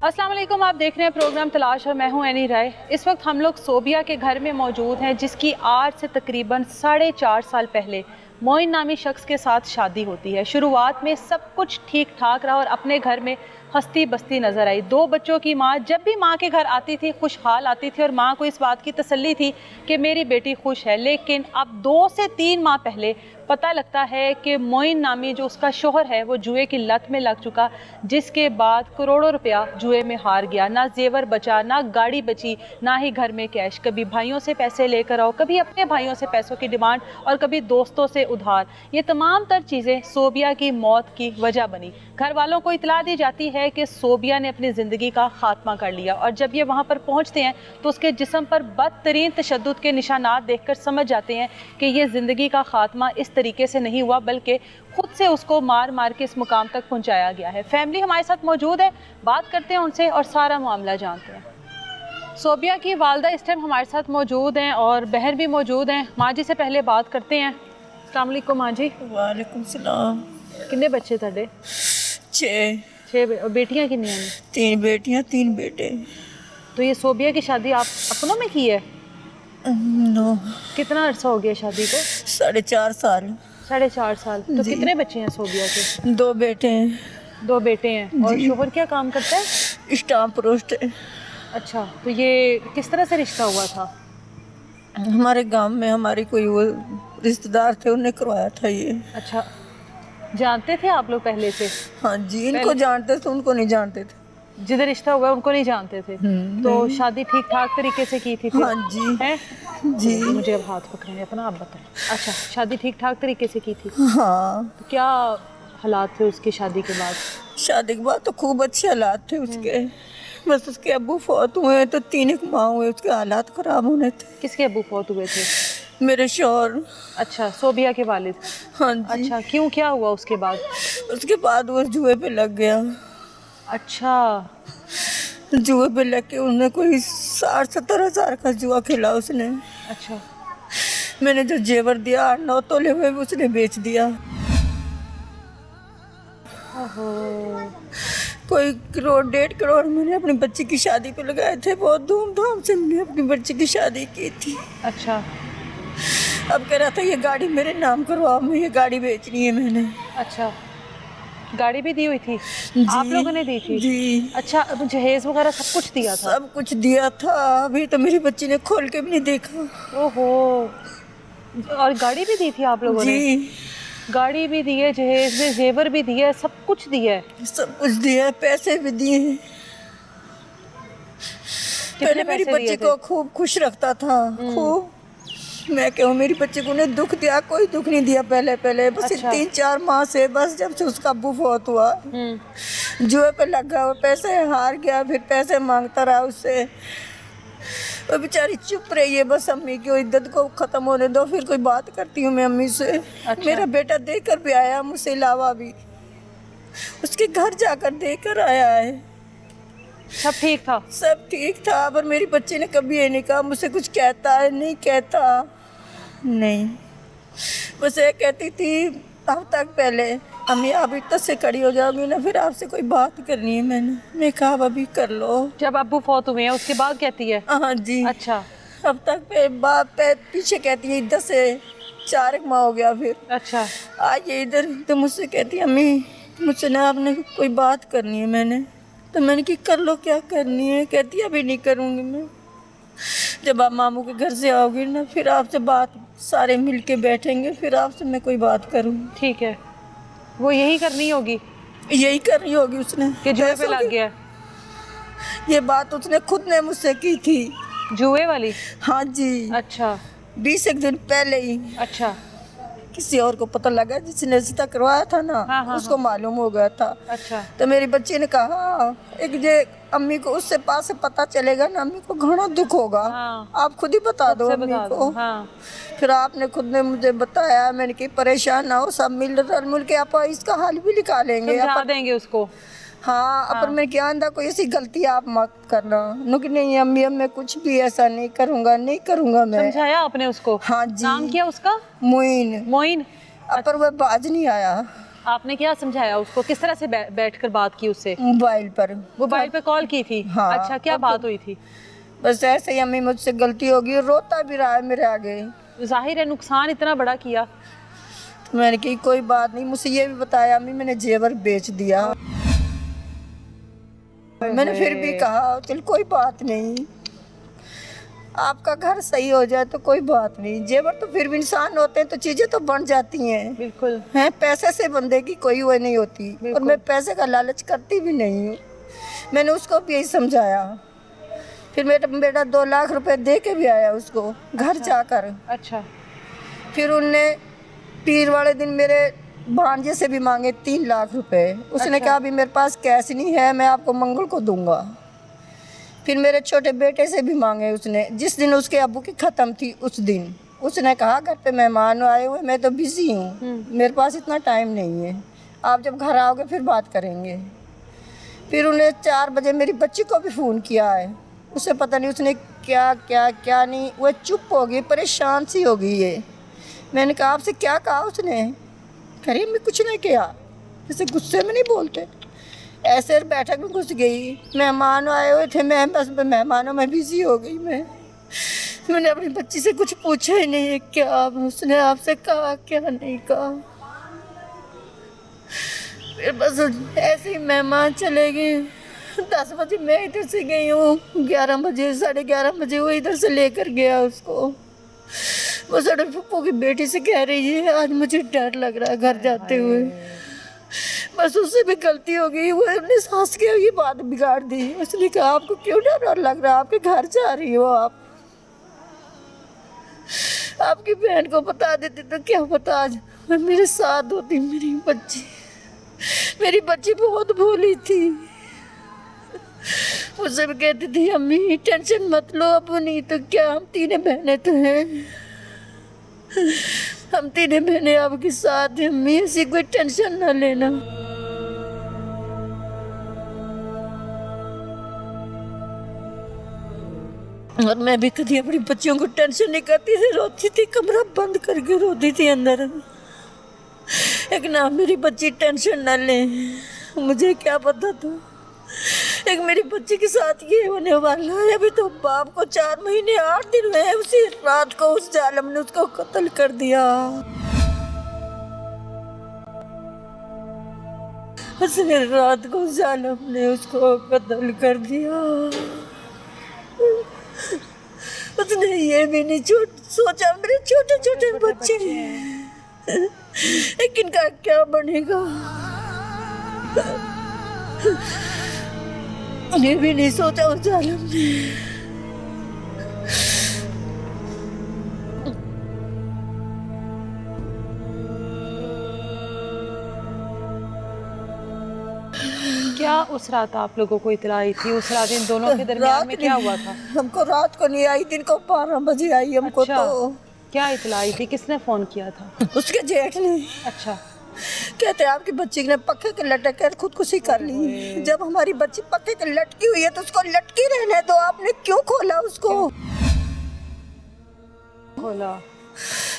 अस्सलाम वालेकुम, आप देख रहे हैं प्रोग्राम तलाश और मैं हूं एनी राय। इस वक्त हम लोग सोबिया के घर में मौजूद हैं, जिसकी आज से तकरीबन 4.5 साल पहले मोइन नामी शख्स के साथ शादी होती है। शुरुआत में सब कुछ ठीक ठाक रहा और अपने घर में हंसती बसती नज़र आई। 2 बच्चों की माँ जब भी माँ के घर आती थी खुशहाल आती थी और माँ को इस बात की तसल्ली थी कि मेरी बेटी खुश है। लेकिन अब 2 से 3 माह पहले पता लगता है कि मोइन नामी जो उसका शोहर है वो जुए की लत में लग चुका, जिसके बाद करोड़ों रुपया जुए में हार गया। ना जेवर बचा, ना गाड़ी बची, ना ही घर में कैश। कभी भाइयों से पैसे लेकर आओ, कभी अपने भाइयों से पैसों की डिमांड और कभी दोस्तों से उधार। ये तमाम तर चीज़ें सोबिया की मौत की वजह बनी। घर वालों को इतला दी जाती है कि सोबिया ने अपनी ज़िंदगी का खात्मा कर लिया और जब ये वहाँ पर पहुँचते हैं तो उसके जिस्म पर बदतरीन तशद्दुद के निशानात देखकर समझ जाते हैं कि ये ज़िंदगी का खात्मा इस तरीके से नहीं हुआ, बल्कि खुद से उसको मार मार के इस मुकाम तक पहुँचाया गया है। फैमिली हमारे साथ मौजूद है, बात करते हैं उनसे और सारा मामला जानते हैं। सोबिया की वालदा इस टाइम हमारे साथ मौजूद हैं और बहन भी मौजूद हैं। माँ जी से पहले बात करते हैं। अस्सलाम वालेकुम माँ जी। वालेकुम सलाम। कितने बच्चे थे? 6 बेटियां कितनी हैं? 3 बेटियां 3 बेटे। तो ये सोबिया की शादी आप अपनों में की है? नो। कितना अरसा हो गया शादी को? 4.5 साल। 4.5 साल। तो कितने बच्चे हैं सोबिया के? 2 बेटे हैं। 2 बेटे हैं। और शोहर क्या काम करता है? स्टाम्प पोस्ट है। अच्छा, तो ये किस तरह से रिश्ता हुआ था? हमारे गांव में हमारी कोई वो रिश्तेदार थे, उन्हें करवाया था ये। अच्छा, जानते थे आप लोग पहले से? हाँ जी, इनको जानते थे, उनको नहीं जानते थे। जिधर रिश्ता हुआ उनको नहीं जानते थे। तो शादी ठीक ठाक तरीके से की थी फिर? हाँ जी। है जी। मुझे अब हाथ पकड़ेंगे अपना, आप बताएं। अच्छा, शादी ठीक ठाक तरीके से की थी? हाँ। तो क्या हालात थे उसकी शादी के बाद? शादी के बाद तो खूब अच्छे हालात थे उसके, बस उसके अब्बू फौत हुए तो 3 एक माह हुए, उसके हालात खराब होने थे। किसके अब्बू फौत हुए थे? मेरे शौहर। अच्छा, सोबिया के वालिद। हाँ जी। अच्छा, क्यों, क्या हुआ उसके बाद? उसके बाद वो जुए पे लग गया। अच्छा। जुए पे लग के उन्हें कोई 60-70 हज़ार का जुआ खेला उसने। अच्छा। मैंने जो जेवर दिया 8-9 तोले हुए उसने बेच दिया। ओहो। कोई 1-1.5 करोड़ मैंने अपनी बच्ची की शादी पे लगाए थे। बहुत धूमधाम से मैंने अपनी बच्ची की शादी की थी। अच्छा। अब कह रहा था ये गाड़ी मेरे नाम करवाओ, मैं ये गाड़ी बेचनी है मैंने। अच्छा, गाड़ी भी दी हुई थी? जी। आप लोगों ने दी थी? जी। अच्छा, अब जहेज वगैरह सब कुछ दिया था? सब कुछ दिया था। अभी तो मेरी बच्ची ने खोल के भी नहीं देखा। ओहो। और गाड़ी भी दी थी आप लोगों ने? जी। गाड़ी भी दी है, जहेज में जेवर भी दिया है, सब कुछ दिया है? सब कुछ दिया है, पैसे भी दिए हैं। पहले मेरी बच्ची को खूब खुश रखता था, खूब। मैं कहूँ मेरी बच्ची को ने दुख दिया, कोई दुख नहीं दिया पहले बस। अच्छा। 3-4 माह से, बस जब से उसका अब्बू फौत हुआ जुए पे लगा, वो पैसे हार गया, फिर पैसे मांगता रहा उससे। वो बेचारी चुप रही है, बस अम्मी की इद्दत को ख़त्म होने दो, फिर कोई बात करती हूँ मैं अम्मी से। अच्छा। मेरा बेटा देख कर भी आया, मुझसे अलावा भी उसके घर जाकर देख कर आया है। सब ठीक था? सब ठीक था, पर मेरी बच्ची ने कभी ये नहीं कहा मुझसे कुछ कहता है, नहीं कहता, नहीं। बस ये कहती थी हफ्ता पहले, अम्मी आप इतना से खड़ी हो जाओगी ना, फिर आपसे कोई बात करनी है। मैं कहा अभी कर लो। जब अब्बू फौत हुए हैं उसके बाद कहती है? हाँ जी। अच्छा। हफ्ता पे बाप पे पीछे कहती है, इधर से 4 एक माह हो गया। फिर अच्छा। आइए इधर, तो मुझसे कहती है अम्मी मुझसे ना आपने कोई बात करनी है। तो मैंने कि कर लो, क्या करनी है। कहती है अभी नहीं करूँगी मैं, जब आप मामू के घर से आओगी ना फिर आपसे बात, सारे मिल के बैठेंगे, फिर आपसे मैं कोई बात करूँगी। ठीक है, वो यही करनी होगी? यही कर रही होगी उसने कि जुए पे लग गया? ये बात उसने खुद ने मुझसे की थी। जुए वाली? हाँ जी। अच्छा। 20 एक दिन पहले ही अच्छा। किसी और को पता लगा, जिसने रिश्ता करवाया था ना, हाँ, उसको मालूम हो गया था। अच्छा। तो मेरी बच्ची ने कहा एक जे अम्मी को उससे पास से पता चलेगा ना, अम्मी को घना दुख होगा। हाँ। आप खुद ही बता दो अम्मी को। हाँ। फिर आपने खुद ने मुझे बताया, मैंने कि परेशान ना हो, सब मिल के आप इसका हल भी निकालेंगे, समझा देंगे उसको। हाँ। अपन में क्या आंदा कोई ऐसी गलती आप मत करना। नुक नहीं अम्मी, अब मैं कुछ भी ऐसा नहीं करूँगा मैं। समझाया आपने उसको? हाँ जी। नाम क्या उसका? मोइन। मोइन। पर वह बाज नहीं आया। आपने क्या समझाया उसको, किस तरह से बैठकर बात की उससे? मोबाइल पर। मोबाइल पे कॉल की थी? हाँ। अच्छा, क्या बात हुई थी? बस ऐसे ही अम्मी मुझसे गलती होगी, रोता भी रहा है मेरे आगे। जाहिर है नुकसान इतना बड़ा किया। तो मैंने कही कोई बात नहीं, मुझसे ये भी बताया अम्मी मैंने जेवर बेच दिया। मैंने फिर भी कहा चल कोई बात नहीं, आपका घर सही हो जाए तो कोई बात नहीं, जेवर तो फिर भी इंसान होते हैं तो चीजें तो बन जाती हैं। बिल्कुल हैं, पैसे से बंदे की कोई वो नहीं होती, और मैं पैसे का लालच करती भी नहीं हूँ। मैंने उसको भी यही समझाया। फिर मेरा बेटा 2 लाख रुपए दे के भी आया उसको घर जाकर। अच्छा। फिर उनने पीर वाले दिन मेरे भांजे से भी मांगे 3 लाख रुपए। उसने कहा अभी मेरे पास कैश नहीं है, मैं आपको मंगल को दूंगा। फिर मेरे छोटे बेटे से भी मांगे उसने, जिस दिन उसके अब्बू की ख़त्म थी उस दिन उसने कहा घर पे मेहमान आए हुए, मैं तो बिज़ी हूँ, मेरे पास इतना टाइम नहीं है, आप जब घर आओगे फिर बात करेंगे। फिर उन्हें 4 बजे मेरी बच्ची को भी फ़ोन किया है, उसे पता नहीं उसने क्या क्या क्या नहीं, वो चुप हो गई, परेशान सी हो गई है। मैंने कहा आपसे क्या कहा उसने? कह रही मैं कुछ नहीं किया, जैसे गुस्से में नहीं बोलते। ऐसे बैठक में घुस गई, मेहमान आए हुए थे, मैं बस मेहमानों में बिजी हो गई। मैंने अपनी बच्ची से कुछ पूछा ही नहीं है क्या उसने आपसे कहा क्या नहीं कहा। फिर बस ऐसे ही मेहमान चले गए। 10 बजे मैं इधर से गई हूँ, 11 बजे 11:30 बजे वो इधर से लेकर गया उसको। वो साढ़े पप्पू की बेटी से कह रही है आज मुझे डर लग रहा है घर जाते हुए। बस उससे भी गलती हो गई, वो अपने सास के ये बात बिगाड़ दी। उसने कहा आपको क्यों डर लग रहा है, आपके घर जा रही हो आप, आपकी बहन को बता देते तो क्या पता आज मेरे साथ होती। मेरी बच्ची बहुत भोली थी, मुझसे भी कहती थी अम्मी टेंशन मत लो, अब नहीं तो क्या, हम 3 बहनें तो हैं, हम 3 बहनें आपके साथ हैं अम्मी, ऐसी कोई टेंशन ना लेना। और मैं भी कभी अपनी बच्चियों को टेंशन नहीं करती थी, रोती थी, कमरा बंद करके रोती थी अंदर। एक ना मेरी बच्ची टेंशन ना ले, मुझे क्या पता था एक मेरी बच्ची के साथ ये होने वाला है। अभी तो बाप को 4 महीने 8 दिन हुए हैं, उसी रात को उस जालिम ने उसको कत्ल कर दिया। उसी रात को उस जालिम ने उसको कत्ल कर दिया। उसने ये भी नहीं सोचा मेरे छोटे छोटे बच्चे लेकिन इनका क्या बनेगा, ये भी नहीं सोचा उस जालिम ने। क्या उस रात आप लोगों को इतला आई थी? उस रात इन दोनों के दरमियान में क्या हुआ था? हमको रात को नहीं आई, दिन को 12 बजे आई हमको। अच्छा, तो क्या इतला आई थी, किसने फोन किया था? उसके जेठ ने। अच्छा। कहते हैं आपकी बच्ची ने पक्के के लटक कर खुदकुशी कर ली। जब हमारी बच्ची पक्के के लटकी हुई है तो उसको लटकी रहने दो, आपने क्यों खोला उसको? खोला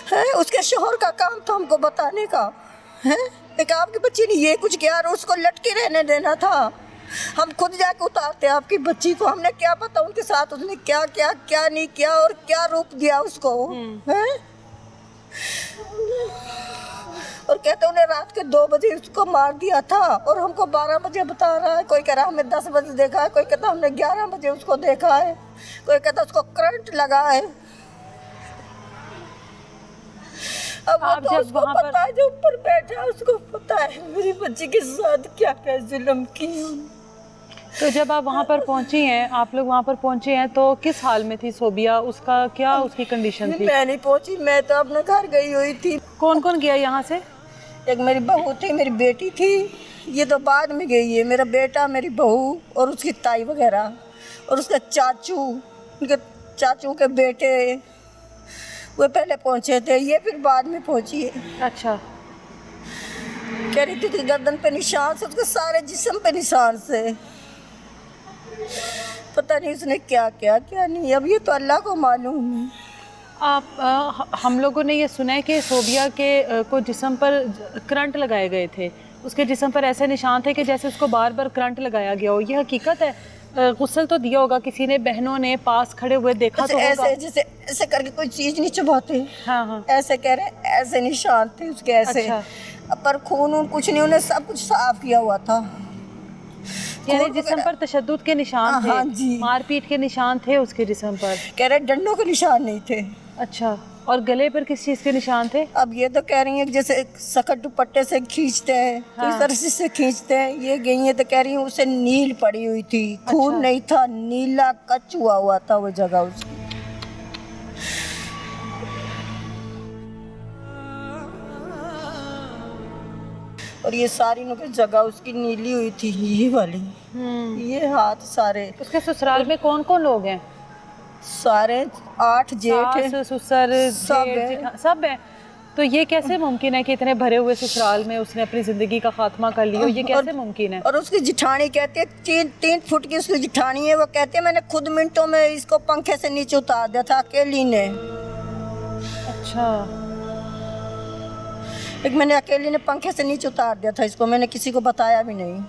है उसके शोहर का काम था हमको बताने का, है एक आपकी बच्ची ने ये कुछ किया और उसको लटके रहने देना था। हम खुद जाके उतारते आपकी बच्ची को, हमने क्या पता उनके साथ उसने क्या क्या क्या नहीं किया और क्या रूप दिया उसको, है। और कहते उन्हें रात के 2 बजे उसको मार दिया था और हमको 12 बजे बता रहा है। कोई कह रहा हमने 10 बजे देखा है, कोई कहता हमने 11 बजे उसको देखा है, कोई कहता उसको करंट लगा है। अब वो तो उसको पता है, जो ऊपर बैठा है उसको पता है मेरी बच्ची के साथ क्या क्या जुल्म किया। तो जब आप वहाँ पर पहुँची हैं, आप लोग वहाँ पर पहुँचे हैं, तो किस हाल में थी सोबिया? उसका क्या उसकी कंडीशन थी? मैं नहीं पहुँची, मैं तो अपने घर गई हुई थी। कौन कौन गया यहाँ से? एक मेरी बहू थी, मेरी बेटी थी, ये तो बाद में गई है, मेरा बेटा, मेरी बहू और उसकी ताई वगैरह और उसका चाचू, उनके चाचू के बेटे, वो पहले पहुँचे थे, ये फिर बाद में पहुँची है। अच्छा। कह रही थी कि गर्दन पे निशान से, उसके सारे जिस्म पे निशान से, पता नहीं उसने क्या क्या क्या नहीं, अब ये तो अल्लाह को मालूम है। हम लोगों ने ये सुना है कि सोबिया के को जिस्म पर करंट लगाए गए थे, उसके जिस्म पर ऐसे निशान थे कि जैसे उसको बार बार करंट लगाया गया हो। ये हकीकत है? गुस्ल तो दिया होगा किसी ने, बहनों ने पास खड़े हुए देखा तो होगा। ऐसे जैसे ऐसे करके कोई चीज नहीं चबाते। हाँ हाँ। ऐसे कह रहे हैं, ऐसे निशान थे उसके ऐसे। अच्छा। पर खून वून कुछ नहीं, उन्हें सब कुछ साफ किया हुआ था। यानी जिस्म पर तशद्दुद के निशान थे? हाँ जी। मारपीट के निशान थे उसके जिस्म पर? कह रहे डंडों के निशान नहीं थे। अच्छा, और गले पर किस चीज़ के निशान थे? अब ये तो कह रही है जैसे सखत दुपट्टे से खींचते हैं, हाँ। इस तरह से खींचते हैं। ये गई है तो कह रही हूँ उसे नील पड़ी हुई थी, खून नहीं था, नीला कच हुआ था वो जगह उसकी। और ये सारी नुके जगह उसकी नीली हुई थी, ये वाली, ये हाथ सारे। उसके ससुराल में कौन कौन लोग हैं? सारे 8 जेठ हैं, सास, ससुर, सब जेठ, है। जेठा- सब है। तो ये कैसे मुमकिन है कि इतने भरे हुए ससुराल में उसने अपनी जिंदगी का खात्मा कर लिया? ये कैसे मुमकिन है? और उसकी जिठानी कहती है 3 फुट की उसकी जिठानी है, वो कहती है मैंने खुद मिनटों में इसको पंखे से नीचे उतार दिया था अकेली ने। अच्छा। एक मैंने अकेली ने पंखे से नीचे उतार दिया था इसको, मैंने किसी को बताया भी नहीं।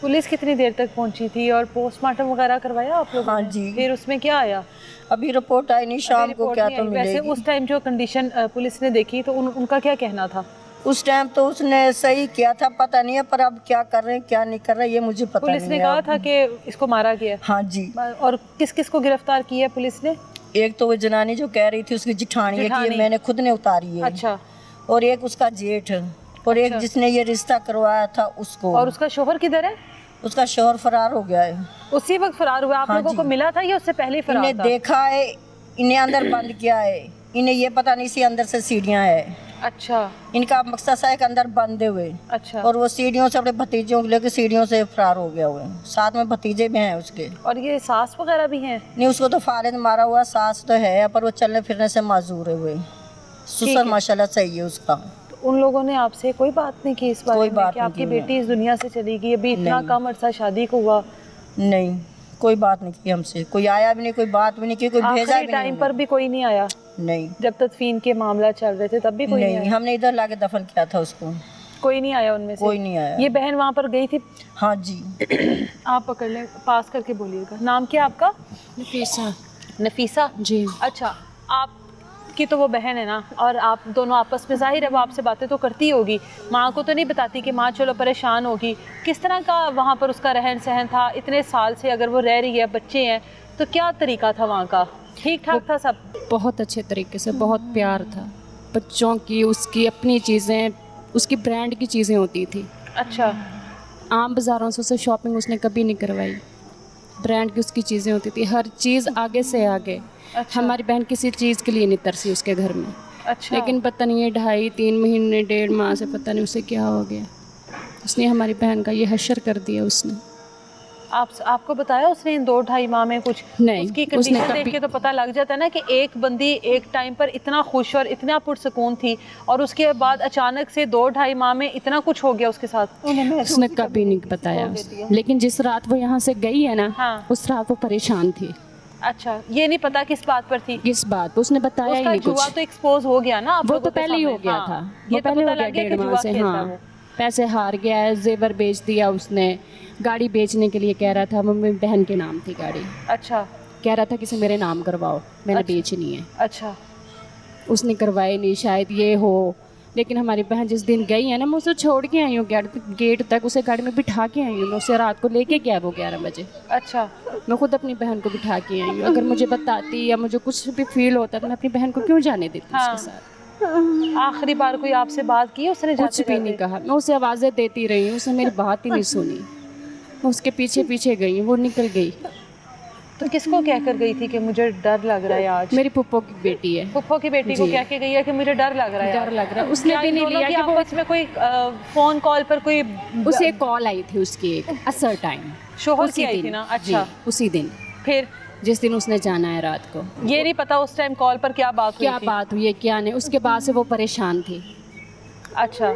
पुलिस कितनी देर तक पहुंची थी और पोस्टमार्टम वगैरह करवाया आप लोगों हाँ ने? जी। फिर उसमें क्या आया? अभी रिपोर्ट आई नहीं, शाम अभी को रिपोर्ट क्या नहीं तो आई। वैसे मिलेगी। उस टाइम जो कंडीशन पुलिस ने देखी तो उनका क्या कहना था? उस टाइम तो उसने सही किया था, पता नहीं है, पर अब क्या कर रहे हैं क्या नहीं कर रहे हैं ये मुझे पता नहीं है। पुलिस ने कहा था कि इसको मारा गया? हाँ जी। और किस किस को गिरफ्तार किया पुलिस ने? एक तो वो जनानी जो कह रही थी उसकी जिठानी है कि ये मैंने खुद ने उतारी है। अच्छा। और एक उसका जेठ, और एक जिसने ये रिश्ता करवाया था उसको। और उसका शोहर किधर है? उसका शोहर फरार हो गया है। उसी वक्त फरार हुआ? आप हाँ लोगों जी। को मिला था या उससे पहले ही फरार इन्हें था? देखा है, इन्हें अंदर बंद किया है, इन्हें ये पता नहीं सी अंदर से सीढ़ियाँ है। अच्छा। इनका मकसद सा एक अंदर बंदे हुए। अच्छा। और वो सीढ़ियों से अपने भतीजों को लेकर सीढ़ियों से फरार हो गया हुए। साथ में भतीजे भी हैं उसके। और ये सास वगैरह भी हैं? नहीं, उसको तो फारिद मारा हुआ, सास तो है पर वो चलने फिरने से माजूर है हुए। ससुर माशाल्लाह सही है उसका। तो उन लोगों ने आपसे कोई बात नहीं की इस बारे कोई में बात कि नहीं आपकी की बेटी इस दुनिया से चली गई? अभी इतना कम अरसा शादी को हुआ। नहीं, कोई बात नहीं की हमसे, कोई आया भी नहीं, कोई बात भी नहीं की, कोई भेजा आखिरी भी टाइम नहीं। पर भी कोई नहीं आया? नहीं जब तदफीन के मामला चल रहे थे तब भी कोई नहीं नहीं, आया? हमने इधर लाके दफन किया था उसको। कोई नहीं आया उनमें से? कोई नहीं आया। ये बहन वहाँ पर गई थी? हाँ जी। आप पकड़ लें, पास करके बोलिएगा। नाम क्या आपका? नफीसा। नफीसा जी। अच्छा, आपकी तो वो बहन है ना, और आप दोनों आपस में, जाहिर है वो आपसे बातें तो करती होगी। माँ को तो नहीं बताती कि माँ चलो परेशान होगी? किस तरह का वहाँ पर उसका रहन सहन था? इतने साल से अगर वो रह रही है, बच्चे हैं, तो क्या तरीका था वहाँ का? ठीक ठाक था सब? बहुत अच्छे तरीके से, बहुत प्यार था बच्चों की, उसकी अपनी चीज़ें, उसकी ब्रांड की चीज़ें होती थी। अच्छा। आम बाज़ारों से उसे शॉपिंग उसने कभी नहीं करवाई। ब्रांड की उसकी चीज़ें होती थी, हर चीज़ आगे से आगे। अच्छा। हमारी बहन किसी चीज़ के लिए नहीं तरसी उसके घर में। अच्छा। लेकिन पता नहीं ये 2.5-3 महीने 1.5 माह से पता नहीं उसे क्या हो गया, उसने हमारी बहन का ये हशर कर दिया उसने। आपको बताया उसने इन 2-2.5 माह में कुछ? नहीं, उसकी उसने कंडीशन देख कभी- के तो पता लग जाता है ना कि एक बंदी एक टाइम पर इतना खुश और इतना पुरसकून थी, और उसके बाद अचानक से 2-2.5 माह में इतना कुछ हो गया उसके साथ। उसने कभी नहीं बताया। लेकिन जिस रात वो यहाँ से गई है ना, हाँ। उस रात वो परेशान थी। अच्छा, ये नहीं पता किस बात पर थी? किस बात उसने बताया ही उसका नहीं जुआ कुछ। तो एक्सपोज हो गया ना आप वो लोगों तो के पहले ही हो सामने? गया हाँ, था, ये वो तो पहले पता हो गया लग गया कि 1.5 माह जुआ से। खेलता हाँ, वो। पैसे हार गया है, जेवर बेच दिया उसने, गाड़ी बेचने के लिए कह रहा था, मम्मी बहन के नाम थी गाड़ी, अच्छा। कह रहा था किसी मेरे नाम करवाओ, मैंने बेचनी है। अच्छा। उसने करवाए नहीं, शायद ये हो। लेकिन हमारी बहन जिस दिन गई है ना, मैं उसे छोड़ के आई हूँ गेट तक, उसे गाड़ी में बिठा के आई हूँ। मैं उसे रात को लेके गया वो 11 बजे। अच्छा। मैं खुद अपनी बहन को बिठा के आई हूँ। अगर मुझे बताती या मुझे कुछ भी फील होता तो मैं अपनी बहन को क्यों जाने देती हाँ। उसके साथ। आखिरी बार कोई आपसे बात की उसने? कुछ भी नहीं कहा। मैं उसे आवाज़ें देती रही हूँ, उसने मेरी बात ही नहीं सुनी। मैं उसके पीछे पीछे गई, वो निकल गई। तो किसको कह कर गई थी कि मुझे डर लग रहा है आज? मेरी पुप्पो की बेटी है। पुप्पो की बेटी को जी। कह के गई है कि मुझे डर लग रहा है? डर लग रहा है। उसने क्या भी इन नहीं दोनों लिया की कि वो, आपस में कोई फोन कॉल पर कोई उसे कॉल आई थी उसकी एक असर टाइम, शोहर उसी की आई दिन। थी ना? जी, अच्छा। उसी दिन फिर जिस दिन उसने जाना है रात को। ये नहीं पता उस टाइम कॉल पर क्या बात हुई क्या थी? बात हुई है क्या नहीं, उसके बाद से वो परेशान थी। अच्छा।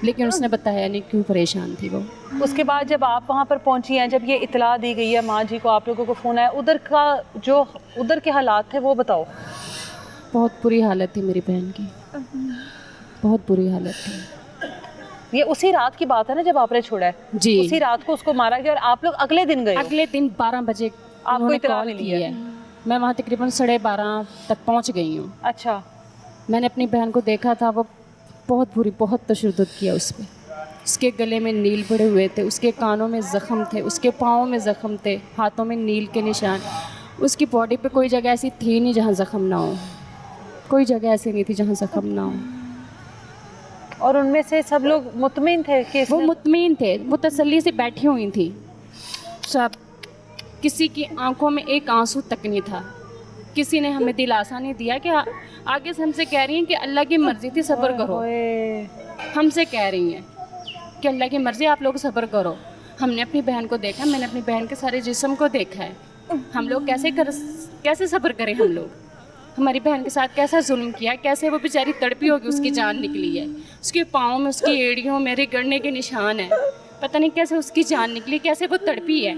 लेकिन उसने बताया नहीं क्यों परेशान थी वो। उसके बाद जब आप वहाँ पर पहुँची हैं, जब ये इतला दी गई है माँ जी को, आप लोगों को फ़ोन आया, उधर के हालात थे वो बताओ। बहुत बुरी हालत थी मेरी बहन की, बहुत बुरी हालत थी। ये उसी रात की बात है ना जब आपने छोड़ा है? जी, उसी रात को उसको मारा गया और आप लोग अगले दिन गए हो? अगले दिन 12 बजे आपको इत्तला कॉल मिली की है। मैं वहाँ तकरीबन 12:30 तक पहुँच गई हूँ। अच्छा। मैंने अपनी बहन को देखा था, वो बहुत बुरी, बहुत तशद्दुद किया उस पर। उसके गले में नील पड़े हुए थे, उसके कानों में ज़ख़म थे, उसके पाँव में ज़ख़म थे, हाथों में नील के निशान। उसकी बॉडी पे कोई जगह ऐसी थी नहीं जहाँ ज़ख़म ना हो, कोई जगह ऐसी नहीं थी जहाँ ज़ख़म ना हो। और उनमें से सब लोग मुतमिन थे कि वो मुतमीन थे, वो तसल्ली से बैठी हुई थी सब। किसी की आंखों में एक आंसू तक नहीं था। किसी ने हमें दिलासा नहीं दिया कि आगे से हमसे कह रही हैं कि अल्लाह की मर्ज़ी थी, सब्र करो। हमसे कह रही हैं कि अल्लाह की मर्ज़ी, आप लोग सब्र करो। हमने अपनी बहन को देखा, मैंने अपनी बहन के सारे जिस्म को देखा है। हम लोग कैसे सब्र करें? हम लोग हमारी बहन के साथ कैसा जुल्म किया, कैसे वो बेचारी तड़पी होगी, उसकी जान निकली है। उसके पाँव में, उसकी एड़ियों में रिगड़ने के निशान है। पता नहीं कैसे उसकी जान निकली, कैसे वो तड़पी है।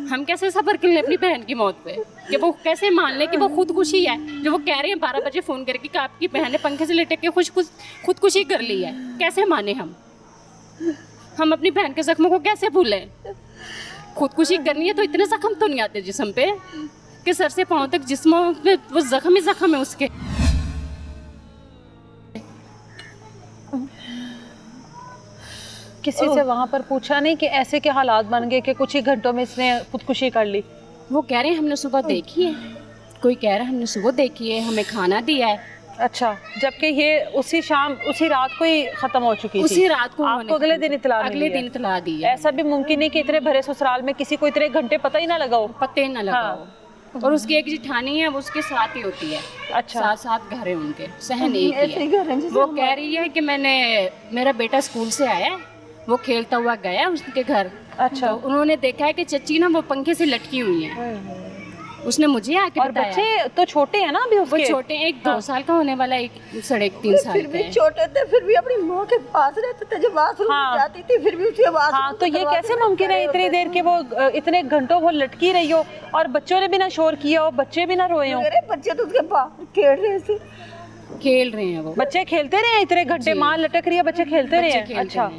हम कैसे सब्र कर लें अपनी बहन की मौत पे? कि वो कैसे मान लें कि वो खुदकुशी है? जो वो कह रहे हैं 12 बजे फ़ोन करके कि आपकी बहन ने पंखे से लटक के खुदकुशी कर ली है, कैसे माने हम? हम अपनी बहन के ज़ख्मों को कैसे भूलें? खुदकुशी करनी है तो इतने ज़ख्म तो नहीं आते जिस्म पे कि सर से पाँव तक जिस्मों में वो ज़ख्म ही ज़ख्म है उसके। किसी से वहाँ पर पूछा नहीं कि ऐसे के हालात बन गए कि कुछ ही घंटों में इसने खुदकुशी कर ली? वो कह रहे हैं हमने सुबह देखी है, कोई कह रहा है हमने सुबह देखी है, हमें खाना दिया है। अच्छा, जबकि ये उसी रात को ही खत्म हो चुकी थी। उसी रात को आपको अगले दिन इत्तला मिली है? अगले दिन इत्तला दी है। ऐसा भी मुमकिन नहीं कि इतने भरे ससुराल में किसी को इतने घंटे पता ही ना लगाओ? पते ना लगाओ। और उसकी एक जिठानी है, वो उसके साथ ही होती है। अच्छा। 7 घर हैं उनके, सहन एक ही है। वो कह रही है कि मेरा बेटा स्कूल से आया, वो खेलता हुआ गया उसके घर। अच्छा। तो उन्होंने देखा है कि चच्ची ना वो पंखे से लटकी हुई है। उसने मुझे आके और बताया। बच्चे तो छोटे हैं ना अभी उसके? वो छोटे, एक 2 साल का होने वाला, एक 3.5 साल फिर का भी है। छोटे थे, फिर भी अपनी माँ के पास रहते थे। जब बाथरूम जाती थी फिर भी उसके बाथरूम। हाँ, तो ये कैसे मुमकिन है इतनी देर के वो इतने घंटों वो लटकी रही हो और बच्चों ने भी ना शोर किया हो, बच्चे भी ना रोए हो? मेरे बच्चे तो उसके पास खेल रहे थे। खेल रहे हैं वो बच्चे खेलते रहे इतने घंटे? माँ लटक रही है, बच्चे खेलते रहे? अच्छा।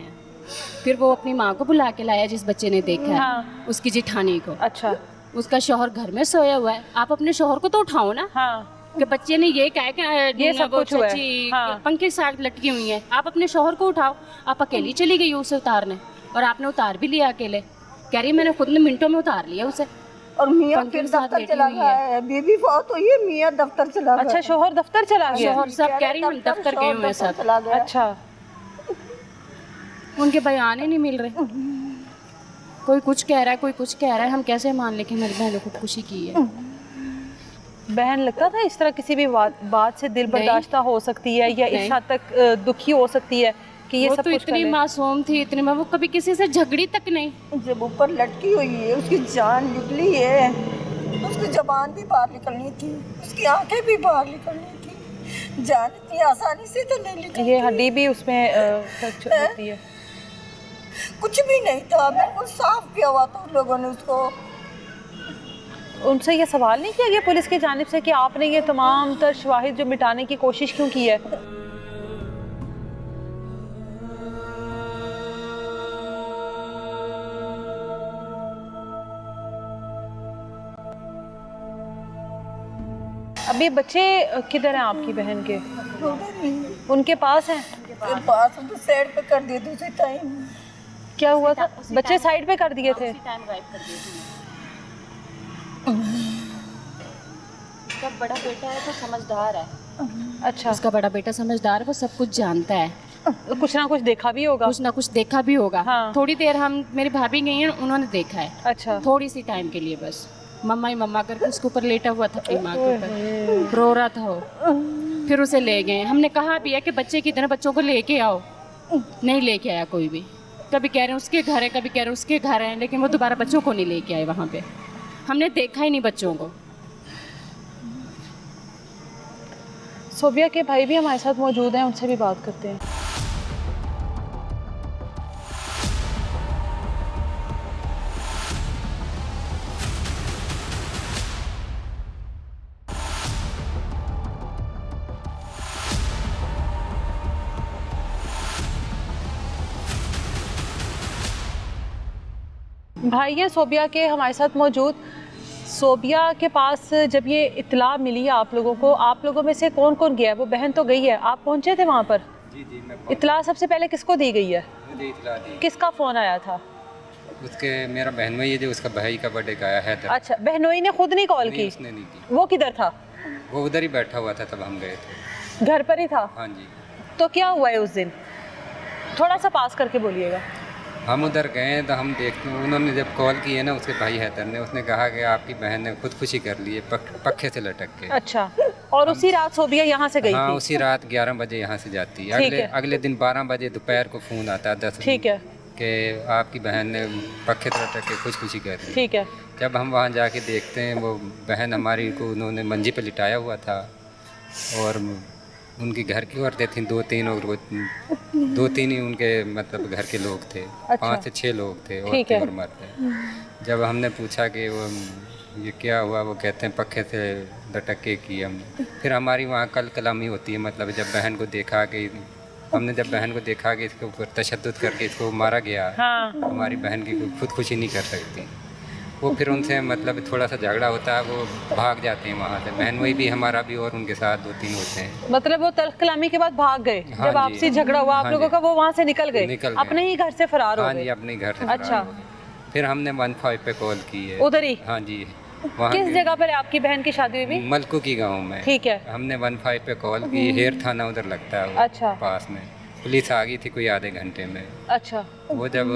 फिर वो अपनी माँ को बुला के लाया जिस बच्चे ने देखा है। हाँ। उसकी जिठानी को। अच्छा। उसका शौहर घर में सोया हुआ है। आप अपने शौहर को तो उठाओ ना। हाँ। कि बच्चे ने ये कहा कि ये सब कुछ हुआ है। चच्ची हाँ। पंखे साथ लटकी हुई है, आप अपने शौहर को उठाओ। आप अकेली चली गई उसे उतारने, और आपने उतार भी लिया अकेले। कह रही मैंने खुद ने मिनटों में उतार लिया उसे। और मियाँ फिर दफ्तर चला गया है। बीबी फौत हुई है, मियाँ दफ्तर चला गया। अच्छा, शोहर दफ्तर चला गया? शौहर सब कह रही हम दफ्तर गए हुए सब। अच्छा। उनके बयान ही नहीं मिल रहे। कोई कुछ कह रहा है, कोई कुछ कह रहा है। हम कैसे मान लें कि मेरी बहन ने खुदकुशी की है? बहन लगता था इस तरह किसी भी बात से दिल बर्दाश्त हो सकती है या इस हद तक दुखी हो सकती है कि ये सब तो कुछ इतनी मासूम थी, इतनी वो कभी किसी से झगड़ी तक नहीं। जब ऊपर लटकी हुई है, उसकी जान निकली है, उसकी जबान भी बाहर निकलनी थी, उसकी आंखें भी बाहर निकलनी थी। जान इतनी आसानी से तो नहीं निकलती। ये हड्डी भी उसमें होती है। कुछ भी नहीं था, बिल्कुल साफ किया हुआ था उन लोगों ने उसको। उनसे ये सवाल नहीं किया गया पुलिस की जानिब से कि आपने ये तमाम तर शवाहिद जो मिटाने की कोशिश क्यों की है? अभी बच्चे किधर हैं आपकी बहन के? उनके पास हैं? पास तो साइड पे कर दिए दूसरे टाइम। क्या हुआ था? बच्चे साइड पे कर दिए थे? उसका बड़ा बेटा है तो समझदार है। अच्छा। उसका बड़ा बेटा समझदार है, वो सब कुछ जानता है। कुछ ना कुछ देखा भी होगा। कुछ ना कुछ देखा भी होगा। हाँ। थोड़ी देर हम, मेरी भाभी गई हैं, उन्होंने देखा है। अच्छा। थोड़ी सी टाइम के लिए बस। मम्मा ही मम्मा करके उसके ऊपर लेटा हुआ था, अपनी माँ के ऊपर रो रहा था वो। फिर उसे ले गए। हमने कहा भी है कि बच्चे की तरह बच्चों को लेके आओ, नहीं लेके आया कोई भी। कभी कह रहे हैं उसके घर है, कभी कह रहे हैं उसके घर है, लेकिन वो दोबारा बच्चों को नहीं लेके आए वहाँ पे। हमने देखा ही नहीं बच्चों को। सोबिया के भाई भी हमारे साथ मौजूद हैं, उनसे भी बात करते हैं। भाई हैं सोबिया के हमारे साथ मौजूद। सोबिया के पास जब ये इत्तला मिली आप लोगों को, आप लोगों में से कौन कौन गया? वो बहन तो गई है, आप पहुंचे थे वहाँ पर? जी मैं इत्तला सबसे पहले किसको दी गई है? मुझे इतला दी किसका फ़ोन आया था? उसके मेरा बहन भाई है जो उसका भाई का बर्थडे का आया है अच्छा, बहनोई ने खुद नहीं कॉल की? उसने नहीं की, वो किधर था? वो उधर ही बैठा हुआ था तब हम गए थे। घर पर ही था? हाँ जी, तो क्या हुआ है उस दिन? थोड़ा सा पास करके बोलिएगा। हम उधर गए तो हम देखते, उन्होंने जब कॉल की है ना उसके भाई हैदर ने, उसने कहा कि आपकी बहन ने खुदकुशी कर ली है पक्खे से लटक के। अच्छा, और उसी रात सोबिया यहाँ से गई हाँ, थी? उसी रात 11 बजे यहाँ से जाती है। ठीक है। अगले दिन 12 बजे दोपहर को फ़ोन आता है 10 ठीक है, कि आपकी बहन ने पक्खे से लटक के खुदकुशी कर ली। ठीक है। जब हम वहाँ जाके देखते हैं वो बहन हमारी को उन्होंने मंजी पे लिटाया हुआ था और उनकी घर की औरतें थीं 2-3 और वो 2-3 ही उनके मतलब घर के लोग थे। अच्छा। 5 से 6 लोग थे ठीक औरतें है। और मर्द। जब हमने पूछा कि वो ये क्या हुआ, वो कहते हैं पक्खे से लटक के की हम। फिर हमारी वहाँ कल कलामी होती है, मतलब जब बहन को देखा कि हमने जब बहन को देखा कि इसके ऊपर तशद्दुद करके इसको मारा गया, हाँ, हमारी बहन की खुदकुशी नहीं कर सकती, वो फिर उनसे मतलब थोड़ा सा झगड़ा होता है, वो भाग जाते हैं वहाँ से। बहन वही भी हमारा भी और उनके साथ 2-3 होते हैं। मतलब वो तल्ख कलामी के बाद भाग गए? हाँ जब जी। आपसी झगड़ा हुआ आप हाँ लोगों जी। का, वो वहाँ से निकल गए? निकल गए। अपने ही घर से फरार हो हाँ जी, गए? अपने घर से फरार अच्छा। हो गए। फिर हमने 15 पे कॉल की है। उधर ही? हाँ जी, वहाँ किस जगह पर आपकी बहन की शादी हुई? मलकू की गांव में। ठीक है। हमने 15 पे कॉल की, हेर थाना उधर लगता है वो अच्छा। पास में। पुलिस आ गई थी कोई आधे घंटे में। अच्छा, वो जब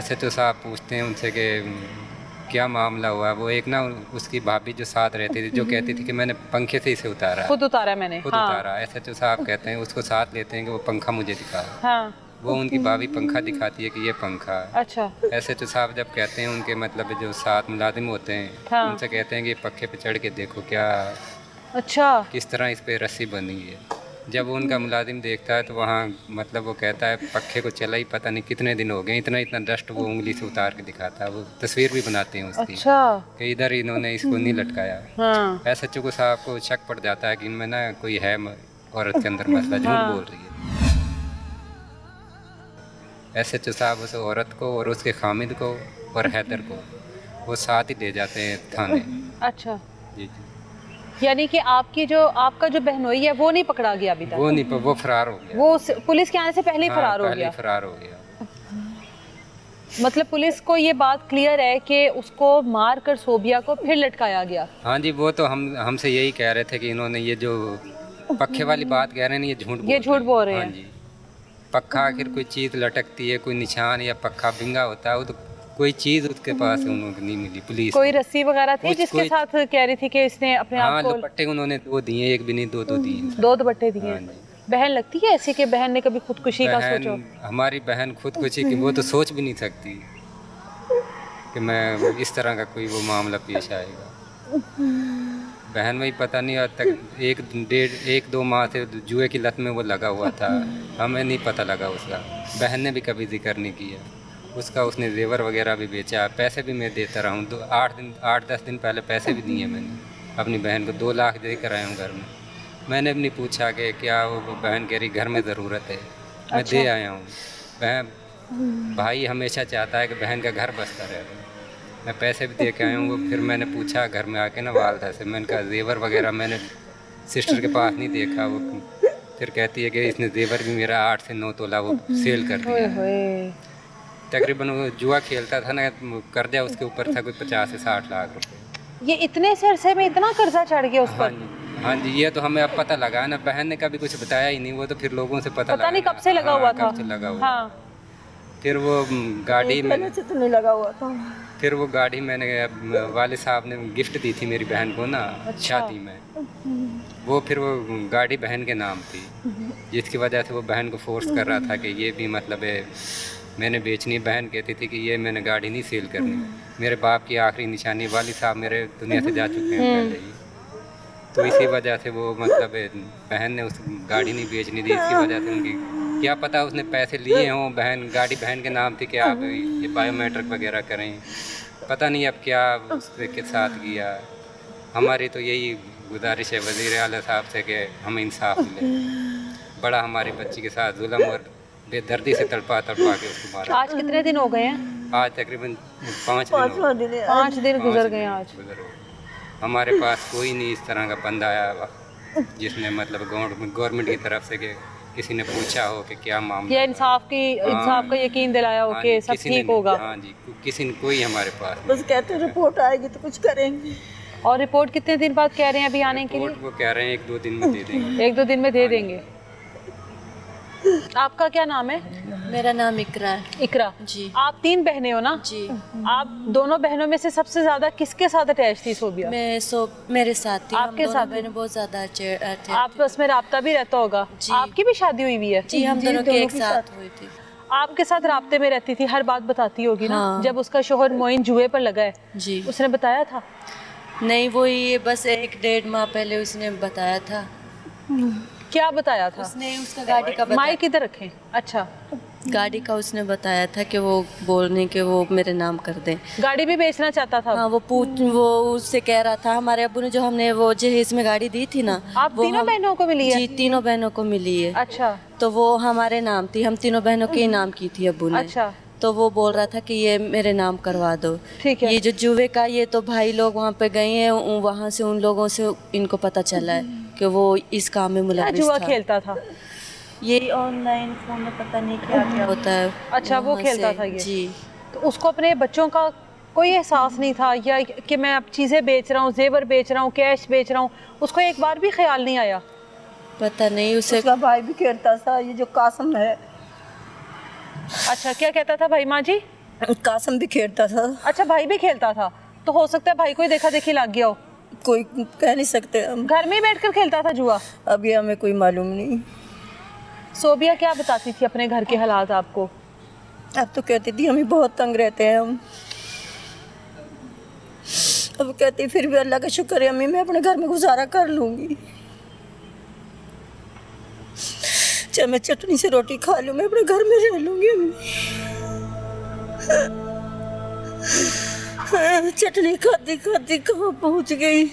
SHO साहब पूछते हैं उनसे कि क्या मामला हुआ, वो एक ना उसकी भाभी जो साथ रहती थी जो कहती थी कि मैंने पंखे से इसे उतारा, खुद उतारा मैंने। खुद हाँ, उतारा। SHO साहब कहते हैं उसको साथ लेते हैं कि वो पंखा मुझे दिखा। हाँ। वो उनकी भाभी पंखा दिखाती है कि ये पंखा है। अच्छा, SHO साहब जब कहते हैं उनके मतलब जो साथ मुलाजिम होते हैं, हाँ। उनसे कहते हैं कि ये पक्के पे चढ़ के देखो क्या अच्छा। किस तरह इस पे रस्सी बनी है। जब वो उनका मुलाजिम देखता है तो वहाँ मतलब वो कहता है पक्खे को चला ही पता नहीं कितने दिन हो गए, इतना डस्ट वो उंगली से उतार के दिखाता है। वो तस्वीर भी बनाते हैं उसकी अच्छा। कि इधर इन्होंने इसको नहीं लटकाया। हाँ, SHO को साहब को शक पड़ जाता है कि इनमें ना कोई है औरत के अंदर मसला, झूठ हाँ। बोल रही है। SHO साहब उस औरत को और उसके खामिद को और हैदर को वो साथ ही ले जाते हैं थाने। अच्छा। जी जी, यानी कि आपका जो बहनोई है वो नहीं पकड़ा गया अभी तक? वो नहीं, वो फरार हो गया। वो पुलिस के आने से पहले ही हाँ, फरार हो पहले गया? ही फरार हो गया। मतलब पुलिस को ये बात क्लियर है कि उसको मार कर सोबिया को फिर लटकाया गया? हाँ जी, वो तो हमसे यही कह रहे थे कि इन्होंने ये जो पक्खे वाली बात कह रहे हैं ना, ये झूठ बोल रहे हैं। हाँ जी, पक्का आखिर कोई चीज़ लटकती है, कोई निशान या पक्का बिंगा होता है, वो तो कोई चीज़ उसके पास उनको नहीं मिली। पुलिस कोई रस्सी वगैरह थी जिसके कोई- साथ कह रही थी कि इसने अपने हाँ, आप को? दुपट्टे उन्होंने 2 दिए, एक भी नहीं 2 दिए। 2 दुपट्टे दिए? हाँ जी। बहन लगती है ऐसी कि बहन ने कभी खुदकुशी का सोचो? हमारी बहन खुदकुशी की वो तो सोच भी नहीं सकती कि मैं इस तरह का कोई वो मामला पेश आएगा। बहन वही पता नहीं आज तक 1-2 माह से जुए की लत में वो लगा हुआ था, हमें नहीं पता लगा उसका। बहन ने भी कभी जिक्र नहीं किया उसका। उसने जेवर वगैरह भी बेचा, पैसे भी मैं देता रहा हूँ। 8-10 दिन पहले पैसे भी दिए मैंने अपनी बहन को, 2 लाख दे कर आया हूँ घर में। मैंने भी नहीं पूछा कि क्या वो बहन कह रही घर में ज़रूरत है, मैं दे आया हूँ। बहन भाई हमेशा चाहता है कि बहन का घर बसता रहे। मैं पैसे भी दे के आया हूँ। फिर मैंने पूछा घर में आके ना वालदा से, मैंने कहा जेवर वगैरह मैंने सिस्टर के पास नहीं देखा। वो फिर कहती है कि इसने जेवर भी मेरा 8 से 9 तोला वो सेल कर दिया। ओए, तकरीबन वो जुआ खेलता था ना, कर्जा उसके ऊपर था कोई 50 से 60 लाख रुपए। ये इतने से अरसे में इतना कर्जा चढ़ गया उस हाँ पर? जी, हाँ जी, ये तो हमें अब पता लगा ना। बहन ने कभी कुछ बताया ही नहीं, वो तो फिर लोगों से पता नहीं लगा कब से लगा हुआ था? कब से लगा हुआ। हाँ। फिर वो गाड़ी में, पहले से तो नहीं लगा हुआ था। फिर वो गाड़ी मैंने वाले साहब ने गिफ्ट दी थी मेरी बहन को ना शादी में। वो फिर वो गाड़ी बहन के नाम थी, जिसकी वजह से वो बहन को फोर्स कर रहा था कि ये भी मतलब है मैंने बेचनी। बहन कहती थी कि ये मैंने गाड़ी नहीं सेल करनी, मेरे बाप की आखिरी निशानी। वाली साहब मेरे दुनिया से जा चुके हैं पहले ही, तो इसी वजह से वो मतलब बहन ने उस गाड़ी नहीं बेचनी थी। इसकी वजह से उनकी क्या पता उसने पैसे लिए हों, गाड़ी बहन के नाम थी कि आप ये बायोमेट्रिक वगैरह करें, पता नहीं अब क्या उसके साथ किया। हमारी तो यही गुजारिश है वज़ीर आला साहब से कि हमें इंसाफ मिले। बड़ा हमारी बच्ची के साथ जुल्म और बेदर्दी से तड़पा के उसको मारा। आज कितने दिन हो गए हैं? आज तकरीबन 5 पाँचवा दिन है 5 दिन गुजर 5 गए दिन आज। गुजर गए। हमारे पास कोई नहीं इस तरह का बंदा आया हुआ जिसने मतलब गवर्नमेंट की तरफ से कि किसी ने पूछा हो कि क्या मामला या है। इंसाफ का यकीन दिलाया हो हाँ कि जी, सब किसी ने ठीक नहीं- होगा। हाँ जी, किसी ने कोई हमारे पास नहीं। बस कहते हैं रिपोर्ट आएगी तो कुछ करेंगे। और रिपोर्ट कितने दिन बाद कह रहे हैं अभी आने के लिए? रिपोर्ट वो कह रहे हैं 1-2 दिन में दे देंगे। 1-2 दिन में दे देंगे। आपका क्या नाम है? मेरा नाम इकरा है इकरा जी। आप 3 बहनें हो ना? जी। आप दोनों बहनों में से सबसे ज्यादा किसके साथ अटैच थी सोबिया? मेरे साथ थी। आपके हम साथ दोनों बहनें बहुत ज़्यादा थे। आपस में राब्ता भी रहता होगा? जी। आपकी भी शादी हुई हुई है? जी, हम दोनों की एक साथ हुई थी। आपके साथ राब्ते में रहती थी, हर बात बताती होगी ना? हाँ। जब उसका शोहर मोइन जुए पर लगा है, जी। उसने बताया था? नहीं, वो ये बस 1-1.5 माह पहले उसने बताया था। क्या बताया था? उसने उसका गाड़ी का माइक किधर रखें? अच्छा, गाड़ी का उसने बताया था कि वो बोलने के वो मेरे नाम कर दें। गाड़ी भी बेचना चाहता था? हाँ, वो उससे कह रहा था। हमारे अब्बू ने जो हमने वो जहेज में गाड़ी दी थी ना, आप वो तीनों बहनों को मिली है? जी, तीनों बहनों को मिली है। अच्छा तो वो हमारे नाम थी, हम तीनों बहनों के ही नाम की थी अब्बू ने। अच्छा, तो वो बोल रहा था कि ये मेरे नाम करवा दो। ठीक है। ये जो जुए का, ये तो भाई लोग वहाँ पे गए हैं, वहाँ से उन लोगों से इनको पता चला है कि वो इस काम में क्या मुलविस जुआ था। खेलता था? ये ऑनलाइन फोन में पता नहीं क्या क्या होता है। अच्छा, वो वहाँ खेलता से- था ये? जी। तो उसको अपने बच्चों का कोई एहसास नहीं था या कि मैं अब चीज़ें बेच रहा हूँ, जेवर बेच रहा हूँ, कैश बेच रहा हूँ? उसको एक बार भी ख्याल नहीं आया? पता नहीं उसे। उसका भाई भी खेलता था, ये जो कासम है, अच्छा, क्या कहता था भाई माँ जी? कासम भी खेलता था। अच्छा, भाई भी खेलता था, तो हो सकता है भाई को ही देखा देखी लग गया हो। कोई कह नहीं सकते हम, घर में ही बैठकर खेलता था जुआ? अभी हमें कोई मालूम नहीं। सोबिया क्या बताती थी अपने घर के हालात आपको? अब तो कहती थी हमें बहुत तंग रहते हैं हम। अब कहती फिर भी अल्लाह का शुक्र है अम्मी, मैं अपने घर में गुजारा कर लूँगी। चाहे मैं चटनी से रोटी खा लूँ, मैं अपने घर में रह लूँगी अम्मी। चटनी खाती खाती कहाँ पहुँच गई।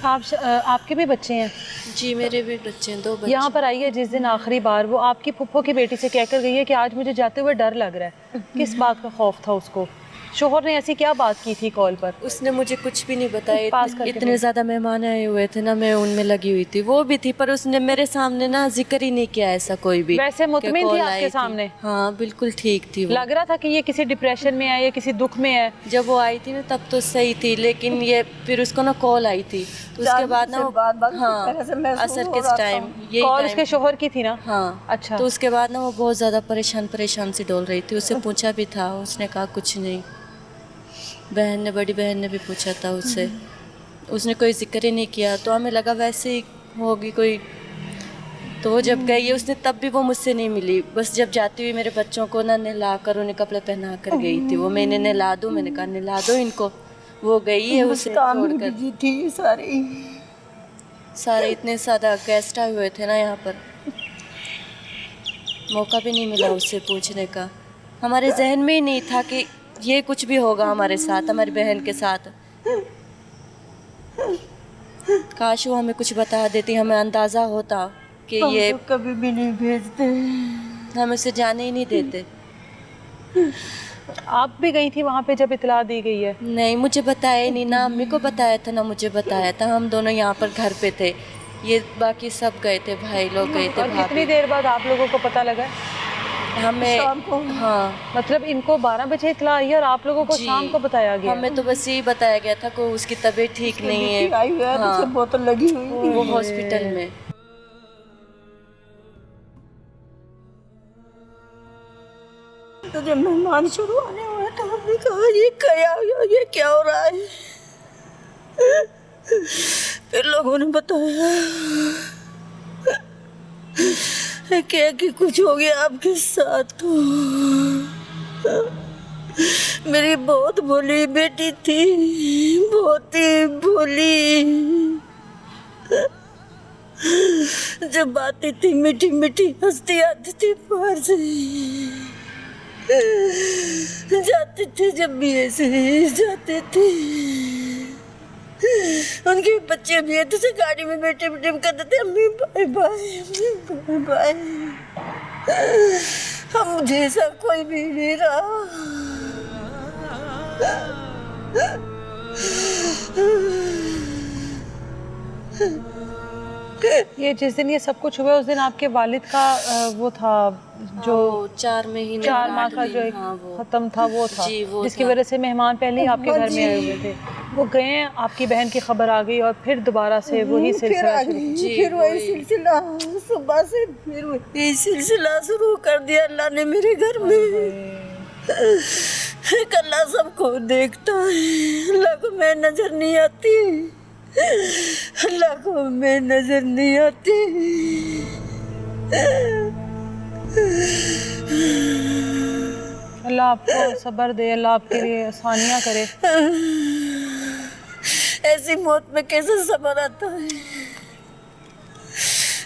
आपके भी बच्चे हैं? जी, मेरे भी बच्चे हैं, 2 बच्चे। यहाँ पर आई है जिस दिन आखिरी बार, वो आपकी फुफ्फो की बेटी से कहकर गई है कि आज मुझे जाते हुए डर लग रहा है। किस बात का खौफ था उसको? शोहर ने ऐसी क्या बात की थी कॉल पर? उसने मुझे कुछ भी नहीं बताया। पास करके इतने ज़्यादा मेहमान आए हुए थे ना, मैं उनमें लगी हुई थी। वो भी थी, पर उसने मेरे सामने ना जिक्र ही नहीं किया ऐसा कोई भी। वैसे मुतमिन कि थी कॉल आपके आई सामने? हाँ, बिल्कुल ठीक थी वो। लग रहा था कि ये किसी डिप्रेशन में है या किसी दुख में है? जब वो आई थी ना तब तो सही थी, लेकिन ये फिर उसको ना कॉल आई थी, तो उसके बाद ना हाँ, असर किस टाइम ये कॉल उसके शोहर की थी ना? हाँ। अच्छा, तो उसके बाद ना वो बहुत ज़्यादा परेशान सी डोल रही थी। उससे पूछा भी था, उसने कहा कुछ नहीं। बड़ी बहन ने भी पूछा था उससे, उसने कोई जिक्र ही नहीं किया। तो हमें लगा वैसे ही होगी कोई। तो वो जब गई है, उसने तब भी वो मुझसे नहीं मिली। बस जब जाती हुई मेरे बच्चों को ना नहला कर, उन्हें कपड़े पहना कर गई थी वो। मैंने नहला दूँ, मैंने कहा नहला दो इनको। वो गई है उसे छोड़कर। जी थी सारे इतने ज़्यादा गेस्ट आए हुए थे ना यहाँ पर, मौका भी नहीं मिला उससे पूछने का। हमारे जहन में ही नहीं था कि ये कुछ भी होगा हमारे साथ, हमारी बहन के साथ। काश वो हमें कुछ बता देती, हमें अंदाज़ा होता कि ये तो कभी भी नहीं भेजते। हम उसे जाने ही नहीं देते। आप भी गई थी वहाँ पे जब इतला दी गई है? नहीं, मुझे बताया ही नहीं, ना अम्मी को बताया था ना मुझे बताया था। हम दोनों यहाँ पर घर पे थे, ये बाकी सब गए थे, भाई लोग गए थे। और कितनी भाभी देर बाद आप लोगों को पता लगा? हमें शाम को। हाँ, मतलब इनको 12 बजे इतला आई है और आप लोगों को जी। शाम को बताया गया? हमें तो बस यही बताया गया था कि उसकी तबीयत ठीक नहीं है। आई हुई है, हाँ। तो बोतल लगी हुई थी। वो हॉस्पिटल में। तो जब मेहमान शुरू आने हुए तो हमने कहा ये क्या हो रहा है। फिर लोगों ने बताया कि कुछ हो गया आपके साथ। तो मेरी बहुत भोली बेटी थी, बहुत ही भोली। जब आती थी मीठी मीठी हंसती आती थी बाहर से, जाते थे जब भी ऐसे जाते थे। उनके बच्चे भी है, तो से गाड़ी में बैठे बैठे कर देते अम्मी बाय बाय, अम्मी बाय बाय। हम जैसा कोई भी नहीं रहा। ये जिस दिन ये सब कुछ हुआ उस दिन आपके वालिद का वो था जो 4 महीने 4 माह का जो एक खत्म था वो था, जी, वो जिसकी था। वजह से मेहमान पहले ही आपके घर में आए हुए थे। वो गए, आपकी बहन की खबर आ गई और फिर दोबारा से वही फिर सिलसिला आ शुरू। गई, फिर वही सिलसिला सुबह से फिर वही सिलसिला शुरू कर दिया अल्लाह ने मेरे घर में। अल्लाह सबको देखता है, अल्लाह को मैं नजर नहीं आती, अल्लाह को मैं नजर नहीं आती। अल्लाह आपको सब्र दे, अल्लाह आपके लिए आसानियाँ करे। ऐसी मौत में कैसे सब्र आता है,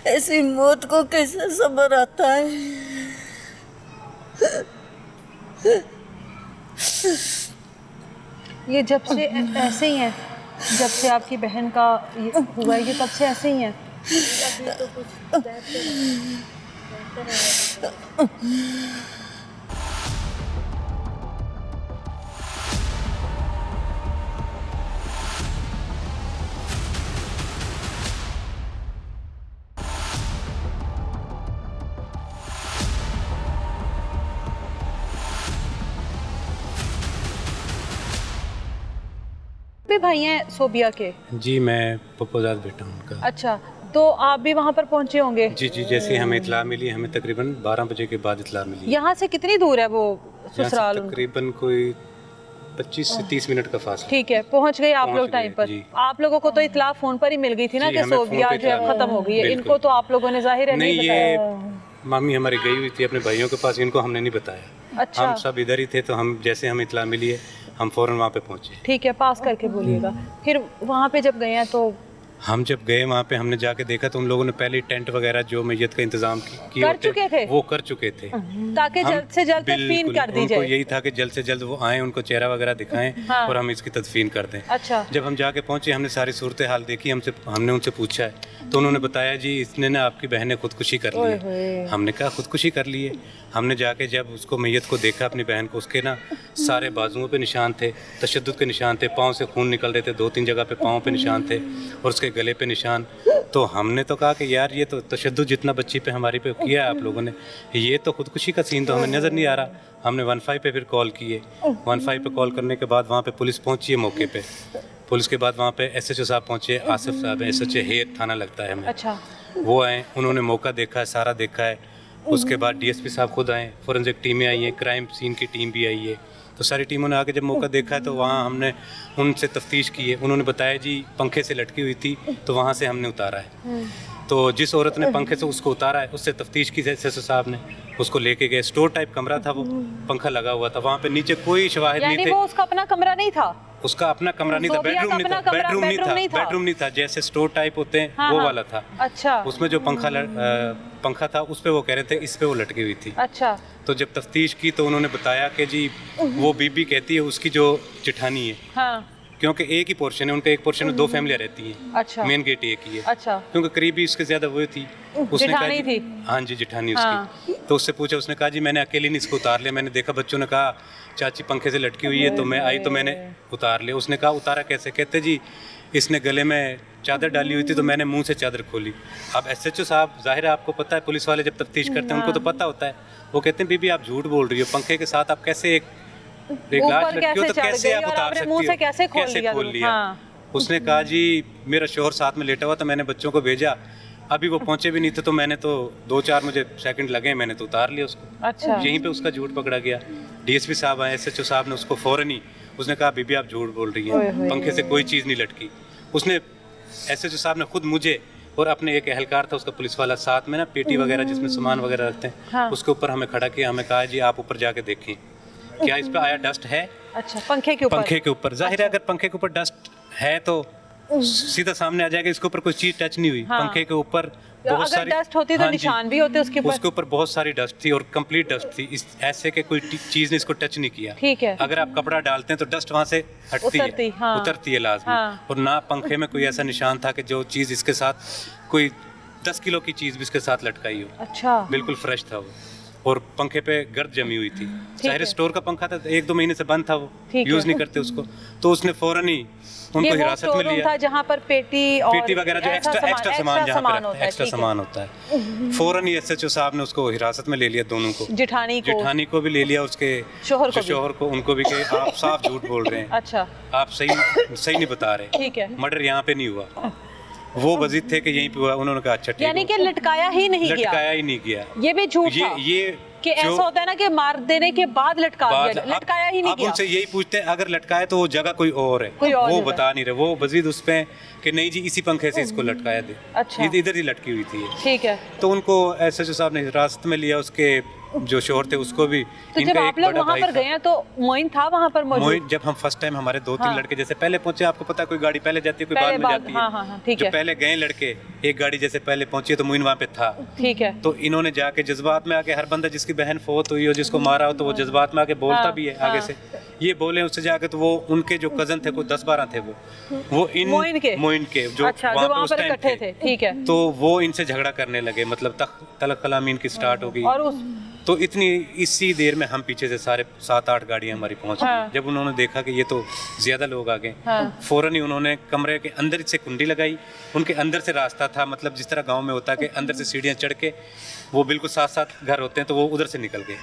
ऐसी मौत को कैसे सब्र आता है। ये जब से ऐसे ही हैं, जब से आपकी बहन का ये हुआ है, ये तब से ऐसे ही हैं। भी भाई हैं सोबिया के? जी, मैं पप्पोजाद बेटा हूँ उनका। अच्छा, तो आप भी वहाँ पर पहुँचे होंगे? जी जी, जैसे हमें इतला मिली, हमें तकरीबन 12 बजे के बाद इतला मिली। यहाँ से कितनी दूर है वो यहाँ से ससुराल उनका? तकरीबन कोई 25 से 30 मिनट का फासला। ठीक है, पहुँच गए आप पहुँच लोग गए, टाइम पर। जी। आप लोगों को तो इतला फोन पर ही मिल गई थी ना जी, कि हमें फोन सोबिया पे जो है इत्तला खत्म हो गई है। बिल्कुल। इनको तो आप लोगों ने जाहिर है नहीं, नहीं ये बताया। मामी हमारी गई हुई थी अपने भाइयों के पास, इनको हमने नहीं बताया। अच्छा, हम सब इधर ही थे, तो हम जैसे हमें इतला मिली है हम फ़ौरन वहाँ पे पहुँचे। ठीक है, पास करके बोलिएगा। फिर वहाँ पे जब गए हैं तो हम जब गए वहाँ पे हमने जाके देखा तो उन लोगों ने पहले ही टेंट वगैरह जो मैयत का इंतजाम किए कर होते, चुके थे? वो कर चुके थे, ताकि हम जल्द से जल्द तदफीन बिल्कुल, कर दी उनको जाए। यही था कि जल्द से जल्द वो आए, उनको चेहरा वगैरह दिखाएं हाँ। और हम इसकी तदफीन कर दें। अच्छा, जब हम जाके पहुंचे हमने सारी सूरत हाल देखी, हमने उनसे पूछा है तो उन्होंने बताया जी इसने ना आपकी बहन ने खुदकुशी कर ली है। हमने कहा खुदकुशी कर ली है? हमने जाके जब उसको मैयत को देखा अपनी बहन को, उसके ना सारे बाजुओं पे निशान थे, तशद्दुद के निशान थे, पाँव से खून निकल रहे थे, 2-3 जगह पे पाँव पे निशान थे और उसके गले पे निशान। तो हमने तो कहा कि यार ये तो तशद्दुद जितना बच्ची पे हमारी पे किया है आप लोगों ने, ये तो खुदकुशी का सीन तो हमें नज़र नहीं आ रहा। हमने 15 पे फिर कॉल किए, 15 पे कॉल करने के बाद वहाँ पे पुलिस पहुँची है मौके पे। पुलिस के बाद वहाँ पे SHO साहब पहुँचे, आसिफ साहब है, SHO हेर थाना लगता है हमें। अच्छा, वो आए, उन्होंने मौका देखा है, सारा देखा है। उसके बाद DSP साहब खुद आए, फोरेंसिक टीमें आई हैं, क्राइम सीन की टीम भी आई है। तो सारी टीमों ने आके जब मौका देखा है तो वहाँ हमने उनसे तफ्तीश की है। उन्होंने बताया जी पंखे से लटकी हुई थी तो वहाँ से हमने उतारा है। तो जिस औरत ने पंखे से उसको उतारा है उससे तफ्तीश की SHO साहब ने, उसको लेके गए। स्टोर टाइप कमरा था, वो पंखा लगा हुआ था, वहाँ पे नीचे कोई शवाहिद नहीं यानी थे। वो उसका अपना कमरा नहीं था? उसका अपना कमरा नहीं था, सोबिया बेडरूम का नहीं था, अपना कमरा- बेडरूम नहीं था, नहीं था। बेडरूम नहीं था, जैसे स्टोर टाइप होते हैं हाँ, वो हाँ। वाला था। अच्छा, उसमें जो पंखा था उस पे वो कह रहे थे इस पे वो लटकी हुई थी। अच्छा, तो जब तफ्तीश की तो उन्होंने बताया कि जी वो बीबी कहती है उसकी जो जिठानी है, हाँ, क्योंकि एक ही पोर्शन है उनका, एक पोर्शन में 2 फैमिलियाँ रहती हैं, अच्छा, मेन गेट एक ही है, अच्छा, क्योंकि करीबी उसके ज्यादा वो थी। उसने कहा जिठानी जी- थी? हाँ जी, जिठानी हाँ। उसकी। तो उससे पूछा, उसने कहा जी मैंने अकेली नहीं इसको उतार लिया, मैंने देखा बच्चों ने कहा चाची पंखे से लटकी हुई है तो मैं आई तो मैंने उतार लिया। उसने कहा उतारा कैसे? कहते जी इसने गले में चादर डाली हुई थी तो मैंने मुंह से चादर खोली। अब SHO साहब जाहिर है आपको पता है, पुलिस वाले जब तफ्तीश करते हैं उनको तो पता होता है। वो कहते हैं बीबी आप झूठ बोल रही हो, पंखे के साथ आप कैसे एक लाश ऊपर लटकी हो तो कैसे चढ़ कैसे गई आप और उतार आपने सकती मुंह से हो? कैसे खोल लिया? हाँ। उसने कहा जी मेरा शोहर साथ में लेटा हुआ था, मैंने बच्चों को भेजा, अभी वो पहुंचे भी नहीं थे तो मैंने तो 2-4 मुझे सेकंड लगे, मैंने तो उतार लिया उसको। अच्छा, यहीं पे उसका झूठ पकड़ा गया। DSP साहब आए, SHO साहब ने उसको फौरन ही, उसने कहा बीबी आप झूठ बोल रही हैं, पंखे से कोई चीज़ नहीं लटकी। उसने SHO साहब ने खुद मुझे और अपने एक एहलकार था उसका पुलिस वाला साथ में ना, पेटी वगैरह जिसमें सामान वगैरह रखते हैं, हाँ। उसके ऊपर हमें खड़ा किया, हमें कहा जी आप ऊपर जाके देखें क्या इस पे आया डस्ट है। अच्छा, पंखे के ऊपर? पंखे के ऊपर जाहिर है अगर पंखे के ऊपर डस्ट है तो सीधा सामने आ जाएगा, इसके ऊपर कोई चीज टच नहीं हुई। हाँ। पंखे के ऊपर बहुत अगर सारी डस्ट होती तो हाँ जी, निशान भी होते उसके ऊपर। उसके ऊपर बहुत सारी डस्ट थी और कंप्लीट डस्ट थी, इस ऐसे के कोई चीज़ ने इसको टच नहीं किया। ठीक है। अगर आप कपड़ा डालते हैं तो डस्ट वहाँ से हटती उतरती, है, हाँ। उतरती है लाजमी। हाँ। और ना पंखे में कोई ऐसा निशान था कि जो चीज़ इसके साथ कोई 10 किलो की चीज़ भी इसके साथ लटकाई हो। अच्छा, बिल्कुल फ्रेश था वो। और पंखे पे गर्द जमी हुई थी। है। ज़ाहिर स्टोर का पंखा था, 1-2 महीने से बंद था वो, ठीक यूज़ है। नहीं करते उसको। तो उसने फ़ौरन ही उनको ये वो हिरासत में स्टोर रूम लिया। था जहाँ पर पेटी और पेटी वगैरह जो एक्स्ट्रा सामान जहाँ पे रखते हैं, एक्स्ट्रा ठीक है। सामान होता है। फ़ौरन ही SHO साहब ने उसको हिरासत में ले लिया, दोनों को। जेठानी को भी ले लिया, उसके शोहर को जो शोहर को, उनको भी कि आप साफ झूठ बोल रहे हैं, अच्छा, आप सही नहीं बता रहे, ठीक है। मर्डर यहाँ पे नहीं हुआ। वो वजीद थे कि यहीं पे हुआ। उन्होंने कहा अच्छा ठीक यानी है। कि लटकाया ही नहीं गया, लटकाया ही नहीं गया। ये भी झूठ था ये कि ऐसा जो होता है ना कि मार देने के बाद लटका दिया, लटकाया ही नहीं अब गया। उनसे यही पूछते हैं अगर लटकाया तो वो जगह कोई और है, कोई और वो जगह। बता नहीं रहे। वो वजीद उस पे कि नहीं जी इसी पंखे से इसको लटकाया दे, अच्छा। इधर ही लटकी हुई थी ये। ठीक है। तो उनको SHO साहब ने हिरासत में लिया, उसके जो शोहर थे उसको भी। तो जब आप लोग वहाँ पर गए हैं तो मोइन था वहाँ पर मौजूद? मोइन जब हम फर्स्ट टाइम, हमारे 2-3 हाँ। लड़के जैसे पहले पहुंचे, आपको पता है कोई गाड़ी पहले जाती है कोई पहले बाद में बाद- जाती हाँ, हाँ, हाँ, है। ठीक जो है। पहले गए लड़के, एक गाड़ी जैसे पहले पहुंची है तो मोइन वहाँ पे था। ठीक है। तो इन्होंने जाके जज्बात में आके, हर बंदा जिसकी बहन फोत हुई हो, जिसको मारा हो, तो वो जज्बात में आके बोलता हाँ, भी है हाँ। आगे से। ये बोले उससे जाके, तो वो उनके जो कजन थे, कोई 10-12 थे, वो इन मोइन के जो अच्छा, वहाँ जो पे वहाँ उस पर टाइम इकट्ठे थे, ठीक है। तो वो इनसे झगड़ा करने लगे, मतलब तलक कलामी इनकी स्टार्ट हो गई। और उस तो इसी देर में हम पीछे से सारे 7-8 गाड़ियां हमारी पहुंच हाँ। गई। जब उन्होंने देखा कि ये तो ज्यादा लोग आ गए, हाँ। फौरन ही उन्होंने कमरे के अंदर से कुंडी लगाई। उनके अंदर से रास्ता था, मतलब जिस तरह गांव में होता है कि अंदर से सीढ़ियां चढ़ के वो बिल्कुल साथ घर होते हैं, तो वो उधर से निकल गए।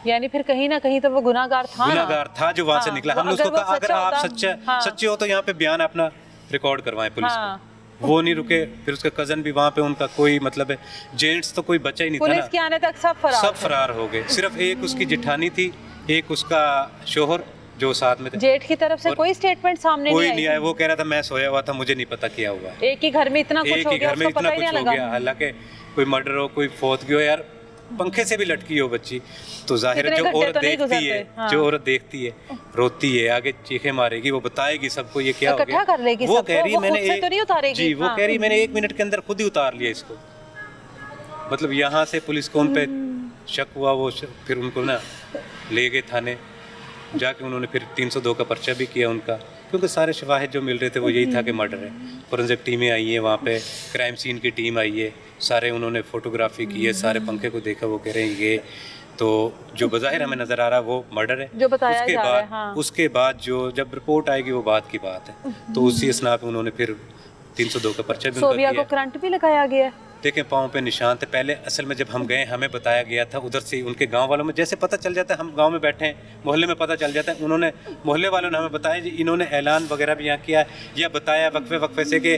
यानी फिर कहीं ना कहीं तो वो गुनाहगार था ना? गुनाहगार था जो वहां से हाँ, निकला। वो हमने उसको अगर वो कहा अगर सच्चा आप होता- हाँ। सच्चे हो तो यहाँ पे बयान अपना रिकॉर्ड करवाएं पुलिस हाँ। को। वो नहीं रुके। फिर उसका कजन भी वहाँ पे, उनका कोई मतलब है, जेंट्स तो कोई बचा ही नहीं था पुलिस ना, के आने तक सब फरार सब थे। फरार हो गए। सिर्फ एक उसकी जेठानी थी, एक उसका शोहर जो साथ में थे। जेठ की तरफ से और कोई स्टेटमेंट सामने कोई नहीं नहीं आई? आया। वो कह रहा था मैं सोया हुआ था, मुझे नहीं पता क्या हुआ। एक ही घर में इतना कुछ एक हो ही गया, घर में उसको इतना पता ही कुछ नहीं हो गया, लगा। हालांकि कोई मर्डर हो, कोई फौत गई हो यार, पंखे से भी लटकी हो बच्ची, तो जाहिर है इतने जो घंटे औरत तो नहीं देखती है, गुजरते, हाँ। जो औरत देखती है, रोती है, आगे चीखे मारेगी, वो बताएगी सबको ये क्या हो इकट्ठा गया। कर लेगी वो सबको, कह रही वो मैंने खुद से तो नहीं उतारेगी। जी, वो हाँ। कह रही मैंने 1 मिनट के अंदर खुद ही उतार लिया इसको। मतलब यहाँ से पुलिस को उन पे शक हुआ, फिर उनको ना ले गए थाने। जाके उन्होंने फिर 302 का पर्चा भी किया उनका, क्योंकि सारे शवाहिद जो मिल रहे थे वो यही था कि मर्डर है। फोरेंसिक टीमें आई हैं वहाँ पे, क्राइम सीन की टीम आई है, सारे उन्होंने फोटोग्राफी की है, सारे पंखे को देखा। वो कह रहे हैं ये तो जो बज़ाहिर हमें नज़र आ रहा है वो मर्डर है। जो बताया उसके जा रहा बाद है, हाँ। उसके बाद जो जब रिपोर्ट आएगी वो बात की बात है। तो उसी असना पे उन्होंने फिर 302 का पर्चा भी उनका सोबिया किया। को करंट भी लगाया गया है। देखें पाँव पे निशान थे। पहले असल में जब हम गए हमें बताया गया था उधर से, उनके गांव वालों में जैसे पता चल जाता है, हम गांव में बैठे हैं, मोहल्ले में पता चल जाता है, उन्होंने मोहल्ले वालों ने हमें बताया जी, इन्होंने ऐलान वगैरह भी यहाँ किया या बताया वक्फे से कि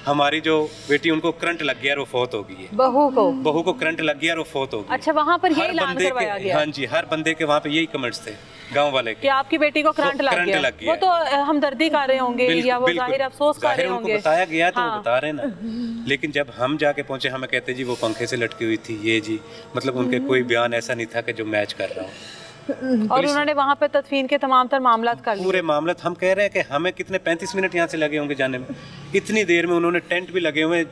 हमारी जो बेटी उनको करंट लग गया और वो फौत हो गई है। बहू को करंट लग गया और वो फौत हो गई। अच्छा, वहाँ पर ये हर ऐलान बंदे करवाया के, गया हाँ जी, हर बंदे के वहाँ पे यही कमेंट्स थे गांव वाले कि के, आपकी बेटी को करंट लग करंट गया। लग गया वो तो हमदर्दी कर रहे होंगे या वो जाहिर अफसोस कर रहे जाहिर उनको होंगे। बताया गया तो हाँ। वो बता रहे हैं ना। लेकिन जब हम जाके पहुंचे हमें कहते जी वो पंखे से लटकी हुई थी, ये जी, मतलब उनके कोई बयान ऐसा नहीं था कि जो मैच कर रहा हो। और उन्होंने वहाँ पे तदफीन के तमाम तर मामलात कर लिए। पूरे मामला हम कह रहे हैं कि हमें कितने 35 मिनट यहाँ से लगे होंगे जाने में। इतनी देर में उन्होंने टेंट भी लगे हुए,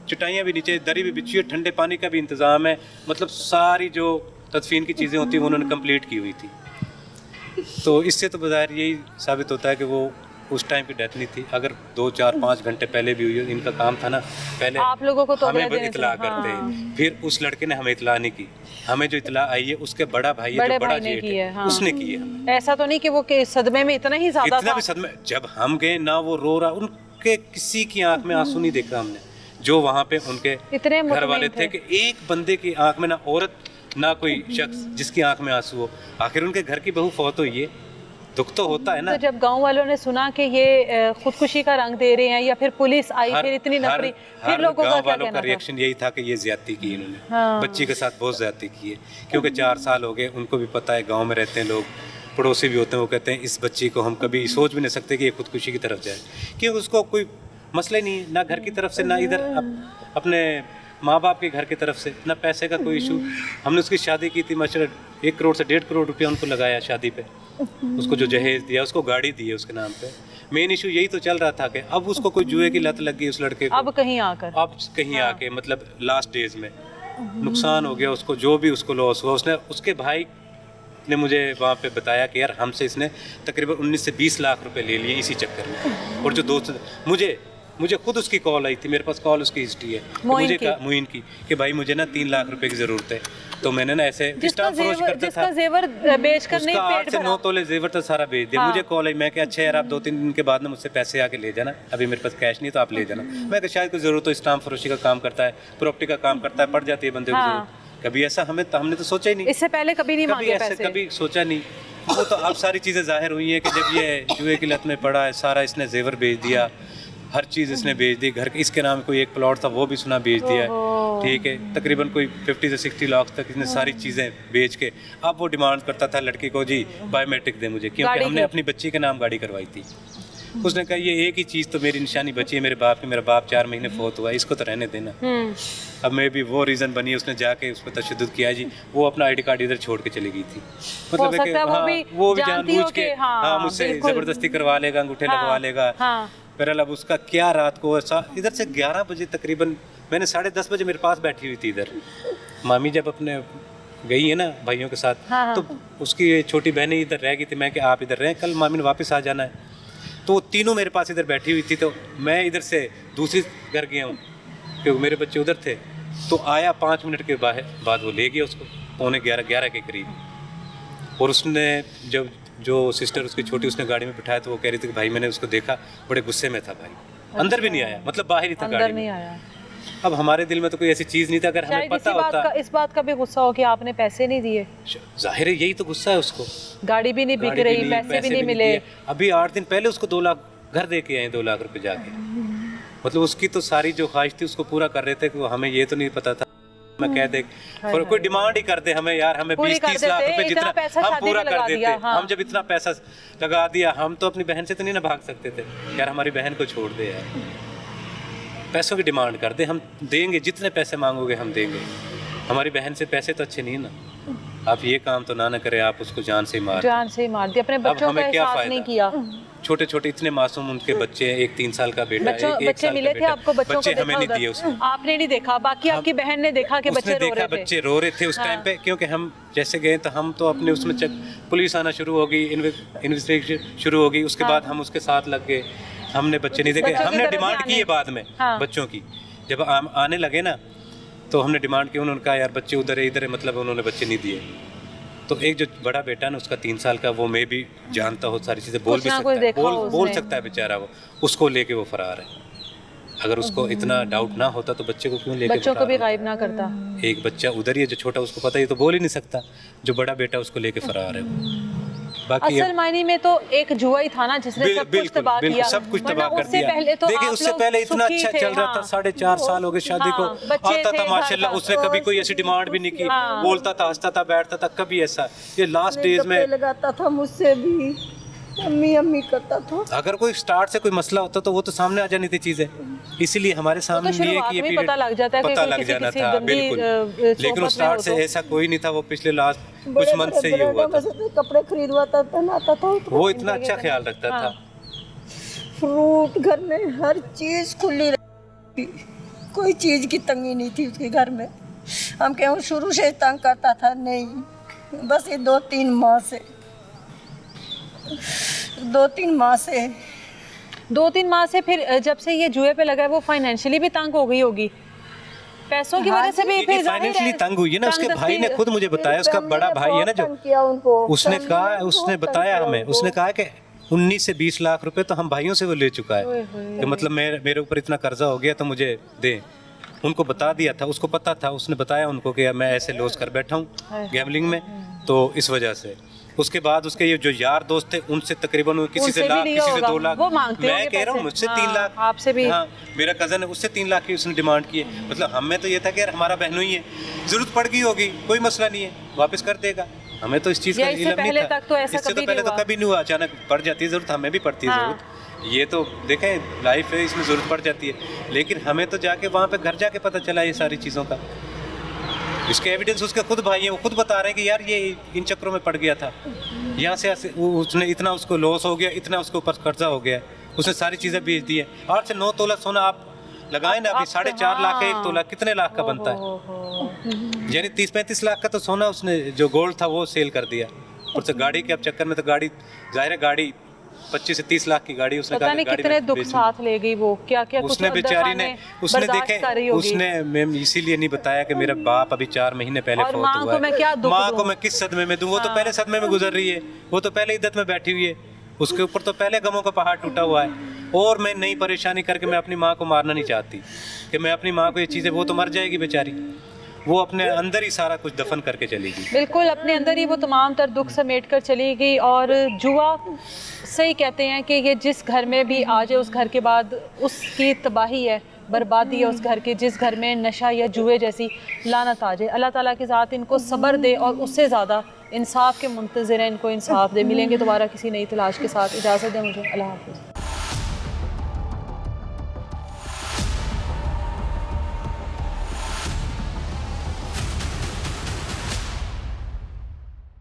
चटाइयाँ भी नीचे, दरी भी बिछी है, ठंडे पानी का भी इंतज़ाम है, मतलब सारी जो तदफीन की चीज़ें होती हैं उन्होंने कंप्लीट की हुई थी। तो इससे तो बज़ाहिर यही साबित होता है कि वो उस टाइम की डेथ नहीं थी। अगर 2, 4, 5 घंटे पहले भी हुई हो, इनका काम था ना पहले आप लोगों को तो हमें देने इतला से, करते। हाँ। फिर उस लड़के ने हमें इतला नहीं की, हमें जो इतला आई है उसके बड़ा भाई है, बड़े जो बड़ा भाई ने जेठ की है, हाँ। उसने की है हमें। ऐसा तो नहीं कि वो के सदमे में इतना ही ज्यादा इतना था। भी सदमे, जब हम गए ना वो रो रहा, उनके किसी की आंख में आंसू नहीं देखा हमने, जो वहाँ पे उनके इतने घर वाले मुतमईन थे कि एक बंदे की आंख में ना औरत ना कोई शख्स जिसकी आंख में आंसू हो। आखिर उनके घर की बहू फौत हुई है, दुख तो होता है ना। तो जब गांव वालों ने सुना कि ये खुदकुशी का रंग दे रहे हैं या फिर पुलिस आई, फिर इतनी नफरी, फिर लोगों का गांव क्या वालों कहना का था? रिएक्शन यही था कि ये ज्यादती की इन्होंने, हाँ। बच्ची के साथ बहुत ज्यादती की है। क्योंकि 4 साल हो गए, उनको भी पता है, गांव में रहते हैं लोग, पड़ोसी भी होते हैं, वो कहते हैं इस बच्ची को हम कभी सोच भी नहीं सकते कि ये खुदकुशी की तरफ जाए, क्योंकि उसको कोई मसला ही नहीं, ना घर की तरफ से, ना इधर अपने माँ बाप के घर की तरफ से, ना पैसे का कोई इशू। हमने उसकी शादी की थी, माशाल्लाह 1 करोड़ से 1.5 करोड़ रुपया उनको लगाया शादी पे, उसको जो जहेज दिया, उसको गाड़ी दी है उसके नाम पे। मेन इशू यही तो चल रहा था कि अब उसको कोई जुए की लत लग गई उस लड़के को, अब कहीं आकर अब कहीं आके मतलब लास्ट डेज में नुकसान हो गया उसको, जो भी उसको लॉस हुआ। उसने उसके भाई ने मुझे वहाँ पे बताया कि यार हमसे इसने तकरीबन 19 से 20 लाख रुपए ले लिए इसी चक्कर में। और जो दोस्त मुझे खुद उसकी कॉल आई थी, मेरे पास कॉल उसकी हिस्ट्री है, मुझे कहा मोइन की कि भाई मुझे ना 3 लाख रुपए की ज़रूरत है। तो मैंने ना ऐसे स्टाफ फरोश करता था, जिसका जेवर बेचकर नहीं उसका 8 पेट से भरा। 9 तोले जेवर तो सारा बेच दिया। मुझे कॉल आई, मैं क्या अच्छा यार आप 2-3 दिन के बाद ना मुझसे पैसे आके ले जाना, अभी मेरे पास कैश नहीं तो आप ले जाना। मैं कहा शायद कोई ज़रूरत हो, स्टाम्प फरोशी का काम करता है, प्रॉपर्टी का काम करता है, पड़ जाती है बंदे को ज़रूरत। कभी ऐसा हमने तो सोचा ही नहीं, इससे पहले कभी नहीं मांगे ऐसे पैसे। कभी सोचा नहीं। वो तो अब सारी चीज़ें जाहिर हुई हैं कि जब ये जुए की लत में पड़ा है, सारा इसने जेवर बेच दिया, हर चीज़ इसने बेच दी। घर इसके नाम कोई एक प्लॉट था वो भी सुना बेच दिया, ठीक है। तकरीबन कोई 50 से 60 लाख तक इसने सारी चीज़ें बेच के अब वो डिमांड करता था लड़की को, जी बायोमेट्रिक दे मुझे, क्योंकि हमने अपनी बच्ची के नाम गाड़ी करवाई थी। उसने कहा ये एक ही चीज़ तो मेरी निशानी बची है मेरे बाप की, मेरा बाप 4 महीने फोत हुआ, इसको तो रहने देना। अब मैं भी वो रीज़न बनी, उसने जाके उस पर तशद्दुद किया जी। वो अपना ID कार्ड इधर छोड़ के चली गई थी, मतलब है कि वो भी जानबूझ के हाँ मुझसे ज़बरदस्ती करवा लेगा, अंगूठे लगवा लेगा। बहरहाल अब उसका क्या रात को इधर से 11 बजे तकरीबन, मैंने 10:30 बजे मेरे पास बैठी हुई थी इधर। मामी जब अपने गई है ना भाइयों के साथ, तो उसकी छोटी बहनें इधर रह गई थी। मैं कि आप इधर रहें, कल मामी ने वापस आ जाना है। तो वो तीनों मेरे पास इधर बैठी हुई थी। तो मैं इधर से दूसरी घर गया हूँ क्योंकि मेरे बच्चे उधर थे। तो आया 5 मिनट के बाद वो ले गया उसको, 11:15 के करीब। और उसने जब जो सिस्टर उसकी छोटी उसने गाड़ी में बिठाया तो वो कह रही थी कि भाई मैंने उसको देखा, बड़े गुस्से में था भाई, अंदर भी नहीं आया, मतलब बाहर ही था गाड़ी में। आया। अब हमारे दिल में तो कोई ऐसी चीज़ नहीं था, अगर हमें पता होता। इस बात का भी गुस्सा हो कि आपने पैसे नहीं दिए। जाहिर है यही तो गुस्सा है उसको, गाड़ी भी नहीं बिक रही, पैसे भी नहीं मिले। अभी 8 दिन पहले उसको 2 लाख घर दे के आए, 2 लाख रुपए जाके। मतलब उसकी तो सारी जो ख्वाहिश थी उसको पूरा कर रहे थे कि हमें ये तो नहीं पता था। मैं कह दे और कोई डिमांड ही कर दे हमें, यार हमें 20-30 लाख रुपए जितना हम पूरा कर देते। हम जब इतना पैसा लगा दिया, हम तो अपनी बहन से तो नहीं ना भाग सकते थे, यार हमारी बहन को छोड़ दे यार। पैसों की डिमांड कर दे, हम देंगे, जितने पैसे मांगोगे हम देंगे। हमारी बहन से पैसे तो अच्छे नहीं ना। आप ये काम तो ना करें, आप उसको जान से मार दिया, अपने बच्चों का एहसास नहीं किया। छोटे छोटे इतने मासूम उनके बच्चे, एक 3 साल का बेटा, एक बच्चे मिले थे आपको? बच्चे हमें नहीं दिए उसने। आपने नहीं देखा, बाकी आपकी बहन ने देखा कि बच्चे रो रहे थे। बच्चे रो रहे थे उस टाइम पे, क्योंकि हम जैसे गए तो हम तो अपने उसमें पुलिस आना शुरू हो गई, इन्वेस्टिगेशन शुरू हो गई। उसके बाद हम उसके साथ लग गए, हमने बच्चे नहीं देखे। हमने डिमांड की है बाद में बच्चों की, जब आने लगे ना तो हमने डिमांड की। उन्होंने कहा यार बच्चे उधर है इधर है, मतलब उन्होंने बच्चे नहीं दिए। तो एक जो बड़ा बेटा ना उसका 3 साल का, वो मैं भी जानता हूँ सारी चीज़ें, बोल भी सकता है, बोल सकता है बेचारा, वो उसको लेके वो फरार है। अगर उसको इतना डाउट ना होता तो बच्चे को क्यों लेके, बच्चों को भी गायब ना करता। एक बच्चा उधर ही है जो छोटा, उसको पता है, ये तो बोल ही नहीं सकता। जो बड़ा बेटा उसको लेके फरार है। बाकी असल मायने में तो एक जुआ ही था ना जिसने सब कुछ तबाह किया, सब कुछ तबाह कर दिया। पहले तो देखिए उससे पहले इतना अच्छा चल रहा था, 4.5 साल हो गए शादी को, आता था माशाल्लाह। उसने कभी कोई ऐसी डिमांड भी नहीं की, बोलता था, हंसता था, बैठता था, कभी ऐसा। ये लास्ट डेज में लगाता था मुझसे भी, अम्मी अम्मी करता था। अगर कोई स्टार्ट से कोई मसला होता तो वो तो सामने आ जानी थी चीजें, इसीलिए हमारे सामने नहीं है कि ये पता लग जाता है, पता लग जाना था बिल्कुल। लेकिन स्टार्ट से ऐसा कोई नहीं था। वो पिछले लास्ट कुछ मंथ से ये हुआ था। कपड़े खरीदवाता, पहनाता था, वो इतना अच्छा ख्याल रखता था। फ्रूट घर में हर चीज खुली रहती, कोई चीज की तंगी नहीं थी उसके घर में। हम क्यों शुरू से तंग करता था, नहीं, बस ये 2-3 माह से 2-3 माह से फिर जब से ये जुए पे लगा है, वो फाइनेंशियली भी तंग हो गई होगी, पैसों की वजह से भी। फिर फाइनेंशियली तंग हुई है ना। उसके भाई ने खुद मुझे बताया, उसका बड़ा भाई है ना जो, उसने कहा, उसने बताया हमें, उसने कहा कि 19 से 20 लाख रुपए तो हम भाइयों से वो ले चुका है, कि मतलब मेरे ऊपर इतना कर्जा हो गया तो मुझे दे। उनको बता दिया था, उसको पता था, उसने बताया उनको कि मैं ऐसे लॉस कर बैठा हूँ गैम्बलिंग में, तो इस वजह से। उसके बाद उसके ये जो यार दोस्त थे उनसे तकरीबन किसी से लाख, किसी से 2 लाख, मैं कह रहा हूँ मुझसे 3 लाख, आपसे भी। हाँ, मेरा कजन है, उससे 3 लाख की उसने डिमांड की है। मतलब हमें तो ये था कि यार हमारा बहनों ही है, जरूरत पड़ गई होगी, कोई मसला नहीं है, वापस कर देगा। हमें तो इस चीज़ का इल्म नहीं था। इससे तो पहले तो कभी नहीं हुआ, अचानक पड़ जाती है जरूरत, हमें भी पड़ती है जरूरत। ये तो देखें लाइफ है, इसमें ज़रूरत पड़ जाती है। लेकिन हमें तो जाके वहाँ पे घर जाके पता चला ये सारी चीज़ों का। इसके एविडेंस उसके खुद भाई हैं, वो खुद बता रहे हैं कि यार ये इन चक्रों में पड़ गया था, यहाँ से उसने इतना उसको लॉस हो गया, इतना उसके ऊपर कर्जा हो गया, उसने सारी चीज़ें बेच दी है। 8 से 9 तोला सोना आप लगाए ना, अभी 4.5 लाख का 1 तोला कितने लाख का बनता है, यानी 30-35 लाख का तो सोना उसने जो गोल्ड था वो सेल कर दिया। और से गाड़ी के अब चक्कर में तो गाड़ी, जाहिर है गाड़ी 25 से 30 लाख की गाड़ी उसने पता नहीं कितने दुख साथ ले गई वो, क्या क्या उसने बेचारी ने, उसने देखे, उसने मैम इसीलिए नहीं बताया कि मेरा बाप अभी 4 महीने पहले फौत हुआ है, माँ को मैं किस सदमे में दूं, वो तो पहले सदमे में गुजर रही है, वो तो पहले इद्दत में बैठी हुई है, उसके ऊपर तो पहले गमों का पहाड़ टूटा हुआ है। और मैं नई परेशानी करके मैं अपनी माँ को मारना नहीं चाहती कि मैं अपनी माँ को ये चीज़ें, वो तो मर जाएगी बेचारी, वो अपने अंदर ही सारा कुछ दफन करके चली गई। बिल्कुल अपने अंदर ही वो तमाम तर दुख समेट कर चली गई। और जुआ, सही कहते हैं कि ये जिस घर में भी आ जाए उस घर के बाद उसकी तबाही है, बर्बादी है उस घर की। जिस घर में नशा या जुए जैसी लानत आ जाए, अल्लाह ताला की ज़ात इनको सब्र दे और उससे ज़्यादा इंसाफ के मुंतज़िर हैं, इनको इंसाफ दे। मिलेंगे दोबारा किसी नई तलाश के साथ, इजाज़त दें मुझे, अल्लाह हाफ़िज़।